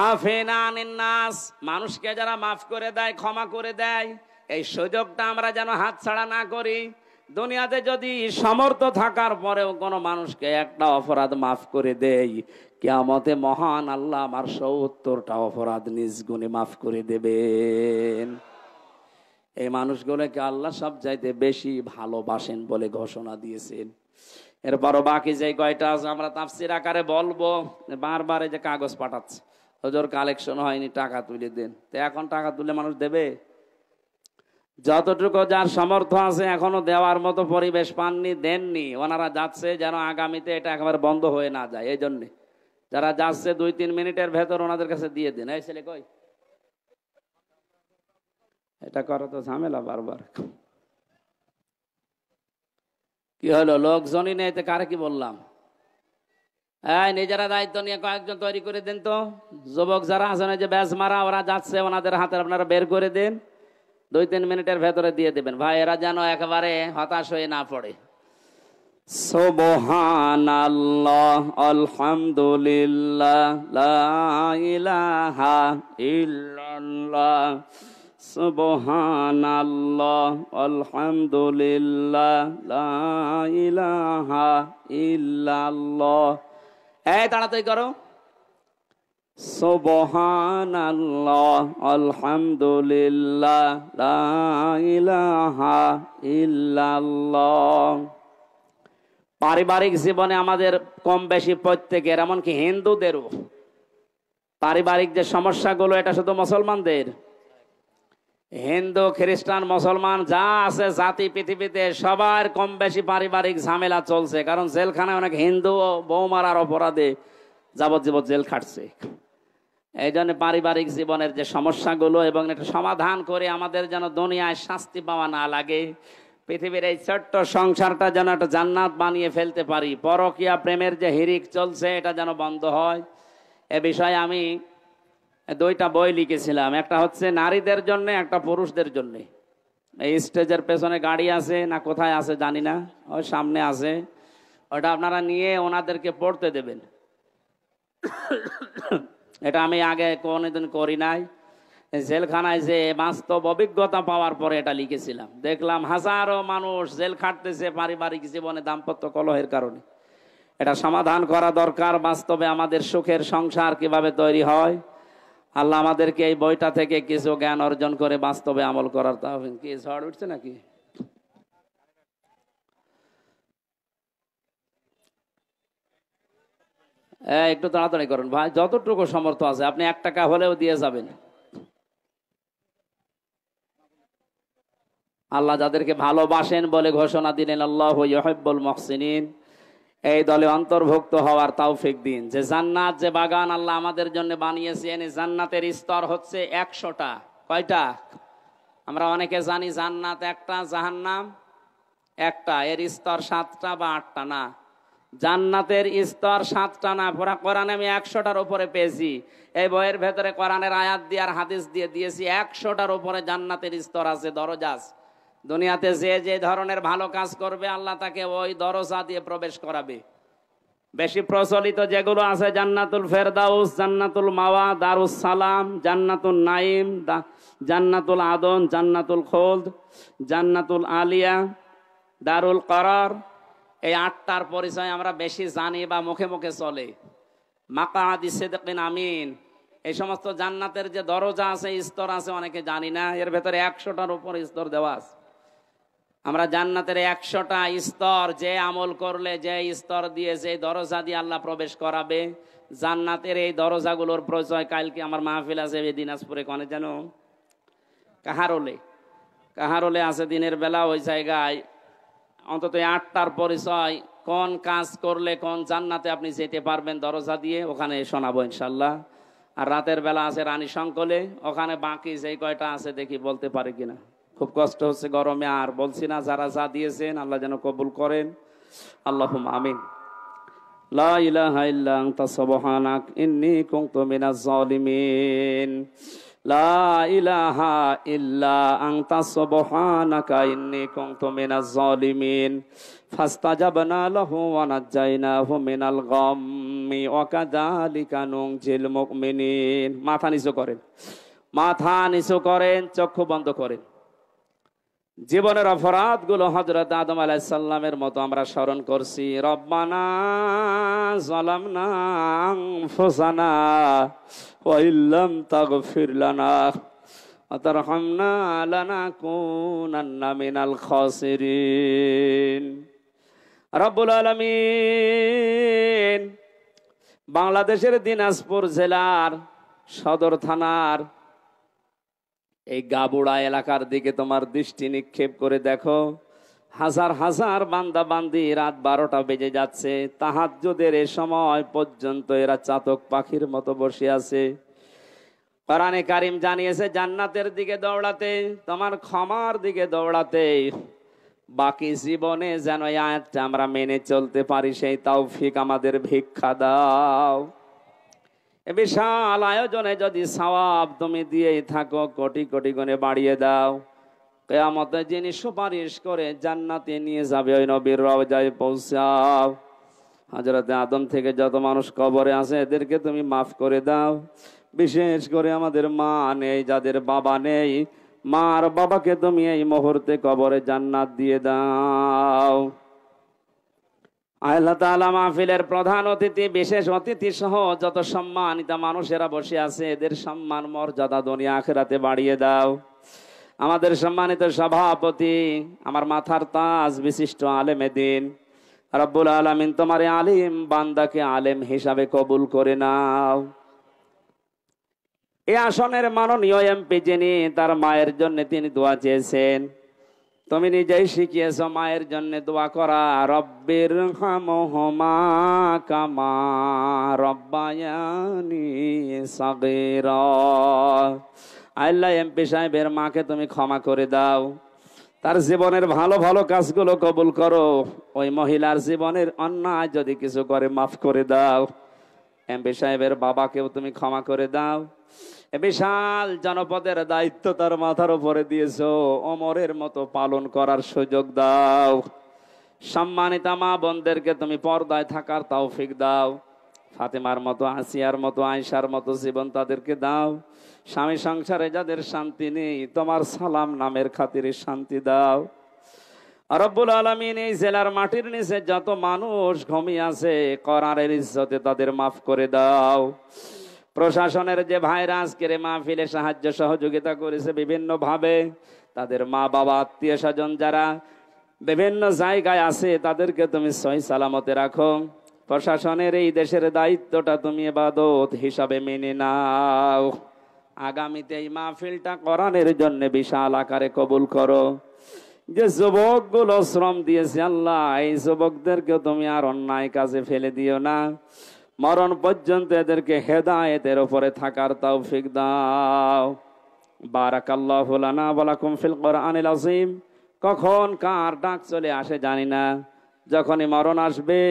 আফিনা আনিন নাস, মানুষকে যারা মাফ করে দেয়, ক্ষমা করে দেয়, এই সুযোগটা আমরা যেন হাতছাড়া না করি। দুনিয়াতে যদি সামর্থ্য থাকার পরেও কোনো মানুষকে একটা অপরাধ মাফ করে দেই, কিয়ামতে মহান আল্লাহ আমার ৭০টা অপরাধ নিজ গুণে মাফ করে দেবেন। এই মানুষগুলোকে আল্লাহ সবচাইতে বেশি ভালোবাসেন বলে ঘোষণা দিয়েছেন। এরপরও বাকি যে কয়টা আছে আমরা তাফসীর আকারে বলবো। বারবার এই যে কাগজ পাঠাচ্ছে, হুজুর কালেকশন হয়নি, টাকা তুলে দেন। তো এখন টাকা তুলে মানুষ দেবে? যতটুকু যার সামর্থ্য আছে, এখনো দেওয়ার মতো পরিবেশ পাননি, দেননি। ওনারা যাচ্ছে যেন আগামীতে এটা একেবারে বন্ধ হয়ে না যায়। এই জন্যে যারা যাচ্ছে ২-৩ মিনিটের ভেতর ওনাদের কাছে দিয়ে দেন। এই ছেলে কই, এটা করো তো ঝামেলা বারবার। কি হলো, লোকজনই নেই, কারে কি বললাম? নিজেরা দায়িত্ব নিয়ে কয়েকজন তৈরি করে দেন তো। যুবক যারা আছেন, যে ব্যাস মারা, ওরা যাচ্ছে, ওনাদের হাতে আপনারা বের করে দেন, ২-৩ মিনিটের ভেতরে দিয়ে দেবেন। ভাই এরা যেন একেবারে হতাশ হয়ে না পড়ে। সুবহানাল্লাহ, আলহামদুলিল্লাহ, লা ইলাহা ইল্লাল্লাহ, সুবহানাল্লাহ, আলহামদুলিল্লাহ, লা ইলাহা ইল্লাল্লাহ। এই তাড়াতাড়ি করো। সুবহানাল্লাহ, আলহামদুলিল্লাহ, লা ইলাহা ইল্লাল্লাহ। পারিবারিক জীবনে আমাদের কম বেশি প্রত্যেকের, এমনকি হিন্দুদেরও পারিবারিক যে সমস্যাগুলো, এটা শুধু মুসলমানদের? হিন্দু, খ্রিস্টান, মুসলমান যা আছে জাতি পৃথিবীতে, সবার কম বেশি পারিবারিক ঝামেলা চলছে। কারণ জেলখানায় অনেক হিন্দু বউ মারার অপরাধে যাবজ্জীবন জেল খাটছে। এই জন্য পারিবারিক জীবনের যে সমস্যাগুলো, এবং এটা সমাধান করে আমাদের যেন দুনিয়ায় শাস্তি পাওয়া না লাগে, পৃথিবীর এই ছোট্ট সংসারটা যেন একটা জান্নাত বানিয়ে ফেলতে পারি। পরকীয়া প্রেমের যে হিরিক চলছে, এটা যেন বন্ধ হয়। এ বিষয়ে আমি 2টা বই লিখেছিলাম। একটা হচ্ছে নারীদের জন্য, একটা পুরুষদের জন্য। এই স্টেজের পেছনে গাড়ি আছে না কোথায় আছে জানি না, ওই সামনে আছে, ওটা আপনারা নিয়ে ওনাদেরকে পড়তে দেবেন। এটা আমি আগে কোনোদিন করি নাই। জেলখানায় যে বাস্তব অভিজ্ঞতা পাওয়ার পরে এটা লিখেছিলাম। দেখলাম হাজারো মানুষ জেল খাটতেছে পারিবারিক জীবনে দাম্পত্য কলহের কারণে। এটা সমাধান করা দরকার। বাস্তবে আমাদের সুখের সংসার কিভাবে তৈরি হয়, আল্লাহ আমাদেরকে এই বইটা থেকে কিছু জ্ঞান অর্জন করে বাস্তবে আমল করার তাওফিক। কি ঝড় উঠছে নাকি? একটু তাড়াতাড়ি করুন ভাই, যতটুকু সামর্থ্য আছে। আপনি 1 টাকা হলেও দিয়ে যাবেন। আল্লাহ যাদেরকে ভালোবাসেন বলে ঘোষণা দিলেন, আল্লাহু ইউহিব্বুল মুহসিনিন, এই দলে অন্তর্ভুক্ত হওয়ার তৌফিক দিন। যে জান্নাত, যে বাগান আল্লাহ আমাদের জন্য বানিয়েছেন, এই জান্নাতের স্তর হচ্ছে 100টা। কয়টা? আমরা অনেকে জানি জান্নাত একটা, জাহান্নাম একটা। এর স্তর 7টা বা 8টা না। জান্নাতের স্তর 7টা না, পুরা কোরআনে আমি 100টার উপরে পেয়েছি। এই বইয়ের ভেতরে কোরআনের আয়াত দিয়ে আর হাদিস দিয়ে দিয়েছি 100টার উপরে জান্নাতের স্তর আছে, দরজা আছে। দুনিয়াতে যে যে ধরনের ভালো কাজ করবে, আল্লাহ তাকে ওই দরজা দিয়ে প্রবেশ করাবে। বেশি প্রচলিত যেগুলো আছে, জান্নাতুল ফেরদাউস, জান্নাতুল মাওয়া, দারুস সালাম, জান্নাতুল নাইম, জান্নাতুল আদন, জান্নাতুল খোলদ, জান্নাতুল আলিয়া, দারুল করার। এই 8টার পরিচয় আমরা বেশি জানি বা মুখে মুখে চলে। মাকাদি সিদকিন আমিন, এই সমস্ত জান্নাতের যে দরজা আছে, স্তর আছে, অনেকে জানি না। এর ভেতরে 100টার উপর স্তর দেওয়া আছে। আমরা জান্নাতের 100টা স্তর, যে আমল করলে যে স্তর দিয়ে, যে দরজা দিয়ে আল্লাহ প্রবেশ করাবে, জান্নাতের এই দরজাগুলোর পরিচয় কালকে আমার মাহফিল আছে দিনাজপুরে, কোনে যেন কাহারোলে আছে দিনের বেলা। ওই জায়গায় অন্তত 8টার পরিচয়, কোন কাজ করলে কোন জান্নাতে আপনি যেতে পারবেন দরজা দিয়ে, ওখানে শোনাবো ইনশাল্লাহ। আর রাতের বেলা আছে রানী শঙ্কলে, ওখানে বাকি যেই কয়টা আছে দেখি বলতে পারে কিনা। খুব কষ্ট হচ্ছে গরমে, আর বলছি না। যারা যা দিয়েছেন আল্লাহ যেন কবুল করেন, আল্লাহুম্মা আমিন। লা ইলাহা ইল্লা আনতা সুবহানাক ইন্নী কুনতু মিনাজ জালিমিন। লা ইলাহা ইল্লা আনতা সুবহানাকা ইন্নী কুনতু মিনাজ জালিমিন ফাস্তাজাবনা লাহু ওয়া নাজ্জায়নাহু মিনাল গাম্মি ওয়া কাযালিকা নুনজিল মুমিনিন। মাথা নিচু করেন, মাথা নিচু করেন, চক্ষু বন্ধ করেন। জীবনের অপরাধগুলো হযরত আদম আলাইহিস সালামের মতো আমরা স্মরণ করছি। রব্বানা যালামনা আনফুসানা ওয়া ইল্লাম তাগফির লানা ওয়া তারহামনা লানাকুনান্না মিনাল খাসিরিন। রব্বুল আলামিন বাংলাদেশের দিনাজপুর জেলার সদর থানার এই গাবুড়া এলাকার দিকে তোমার দৃষ্টি নিক্ষেপ করে দেখো। হাজার হাজার বান্দা বান্দি, রাত 12টা বেজে যাচ্ছে, তাহাজ্জুদের এই সময় পর্যন্ত এরা চাতক পাখির মতো বসে আছে। কোরআনে কারিম জানিয়েছে জান্নাতের দিকে দৌড়াতে, তোমার ক্ষমার দিকে দৌড়াতে। বাকি জীবনে যেন এই আয়াতটা আমরা মেনে চলতে পারি, সেই তৌফিক আমাদের ভিক্ষা দাও। এ বিশাল আয়োজনে যদি সওয়াব তুমি দিয়েই থাকো, কোটি কোটি গুণে বাড়িয়ে দাও। কিয়ামতে যিনি সুপারিশ করে জান্নাতে নিয়ে যাবে, ওই নবীর রওজায় পৌঁছাও। হযরত আদম থেকে যত মানুষ কবরে আছে এদেরকে তুমি মাফ করে দাও। বিশেষ করে আমাদের মা নেই, যাদের বাবা নেই, মার বাবাকে তুমি এই মুহূর্তে কবরে জান্নাত দিয়ে দাও। আল্লাহ তাআলা মাহফিলের প্রধান অতিথি, বিশেষ অতিথি সহ যত সম্মানিত মানুষেরা বসে আছে এদের সম্মান মর্যাদা দুনিয়া আখিরাতে বাড়িয়ে দাও। আমাদের সম্মানিত সভাপতি, আমার মাথার তাজ বিশিষ্ট আলেমে দিন, রব্বুল আলামিন তোমার আলিম বান্দাকে আলেম হিসাবে কবুল করে নাও। এই আসনের মাননীয় এমপি যিনি, তার মায়ের জন্য তিনি দোয়া চেয়েছেন, তুমি নিজেই শিখিয়েছ মায়ের জন্য দোয়া করা। রব্বির হামহুমা কামা রব্বায়ানি সাগীরা। আল্লাহ এমপি সাহেবের মাকে তুমি ক্ষমা করে দাও, তার জীবনের ভালো ভালো কাজগুলো কবুল করো। ওই মহিলার জীবনের অন্যায় যদি কিছু করে মাফ করে দাও। এমপি সাহেবের বাবাকেও তুমি ক্ষমা করে দাও। বিশাল জনপদের দায়িত্ব তার মাথার উপরে দিয়েছো, ওমরের মতো পালন করার সুযোগ দাও। সম্মানিত মা বোনদেরকে তুমি পর্দায় থাকার তৌফিক দাও। ফাতেমার মতো, আসিয়ার মতো, আয়েশার মতো জীবন তাদেরকে দাও। স্বামী সংসারে যাদের শান্তি নেই, তোমার সালাম নামের খাতিরে শান্তি দাও। রব্বুল আলামিন এই জেলার মাটির নিচে যত মানুষ ঘুমিয়ে আছে, কোরআনের ইজ্জতে তাদের মাফ করে দাও। প্রশাসনের যে ভাইরা আজকের মাহফিলে সাহায্য সহযোগিতা করেছে বিভিন্ন ভাবে, তাদের মা বাবা আত্মীয় স্বজন যারা বিভিন্ন জায়গায় আছে তাদেরকে তুমি সহি সালামতে রাখো। প্রশাসনের এই দেশের দায়িত্বটা তুমি ইবাদত হিসাবে মেনে নাও। আগামীতে এই মাহফিলটা কোরআনের জন্য বিশাল আকারে কবুল করো। যে যুবকগুলো শ্রম দিয়েছে আল্লাহ, এই যুবকদেরকে তুমি আর অন্যায় কাজে ফেলে দিও না। মরণ পর্যন্ত এদেরকে হেদায়েতের উপরে থাকার তৌফিক দাও। বারাকাল্লাহু লানা ওয়া লাকুম ফিল কোরআনিল আযীম। কখন কার ডাক চলে আসে জানি না, যখনই মরণ আসবে,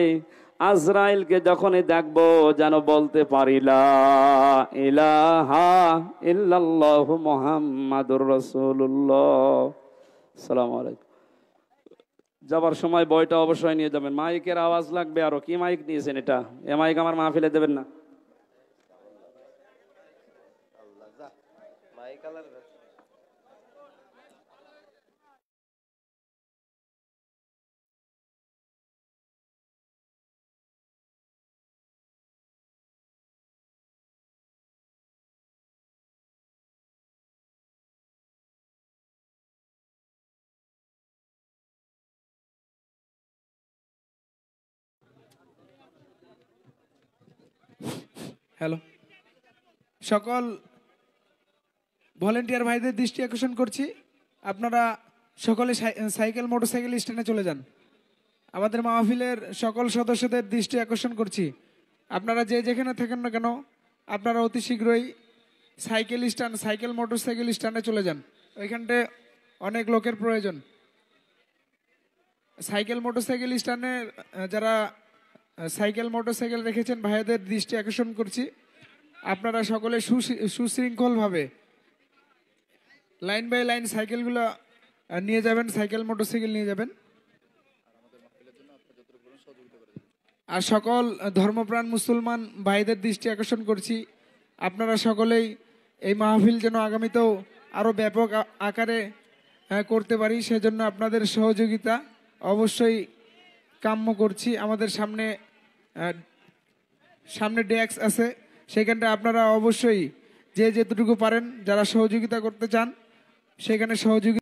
আজরাইলকে যখনই দেখবো যেন বলতে পারি লা ইলাহা ইল্লাল্লাহু মুহাম্মাদুর রাসূলুল্লাহ। আসসালামু আলাইকুম। যাবার সময় বইটা অবশ্যই নিয়ে যাবেন। মাইকের আওয়াজ লাগবে। আরো কি মাইক নিয়েছেন? এটা এ মাইক আমার মাহফিলে দেবেন না। হ্যালো, সকল ভলেন্টিয়ার ভাইদের দৃষ্টি আকর্ষণ করছি, আপনারা সকলে সাইকেল মোটরসাইকেল স্ট্যান্ডে চলে যান। আমাদের মাহফিলের সকল সদস্যদের দৃষ্টি আকর্ষণ করছি, আপনারা যে যেখানে থাকেন না কেন, আপনারা অতি শীঘ্রই সাইকেল মোটরসাইকেল স্ট্যান্ডে চলে যান। ওইখানটায় অনেক লোকের প্রয়োজন। সাইকেল মোটরসাইকেল স্ট্যান্ডে যারা সাইকেল মোটরসাইকেল রেখেছেন ভাইদের দৃষ্টি আকর্ষণ করছি, আপনারা সকলে সুশৃঙ্খলভাবে লাইন বাই লাইন সাইকেলগুলো নিয়ে যাবেন, সাইকেল মোটরসাইকেল নিয়ে যাবেন। আর সকল ধর্মপ্রাণ মুসলমান ভাইদের দৃষ্টি আকর্ষণ করছি, আপনারা সকলেই এই মাহফিল যেন আগামীতেও আরও ব্যাপক আকারে করতে পারি, সেজন্য আপনাদের সহযোগিতা অবশ্যই কাম্য করছি। আমাদের সামনে ডেস্ক আছে, সেখানটা আপনারা অবশ্যই যে যেতটুকু পারেন যারা সহযোগিতা করতে চান সেখানে সহযোগিতা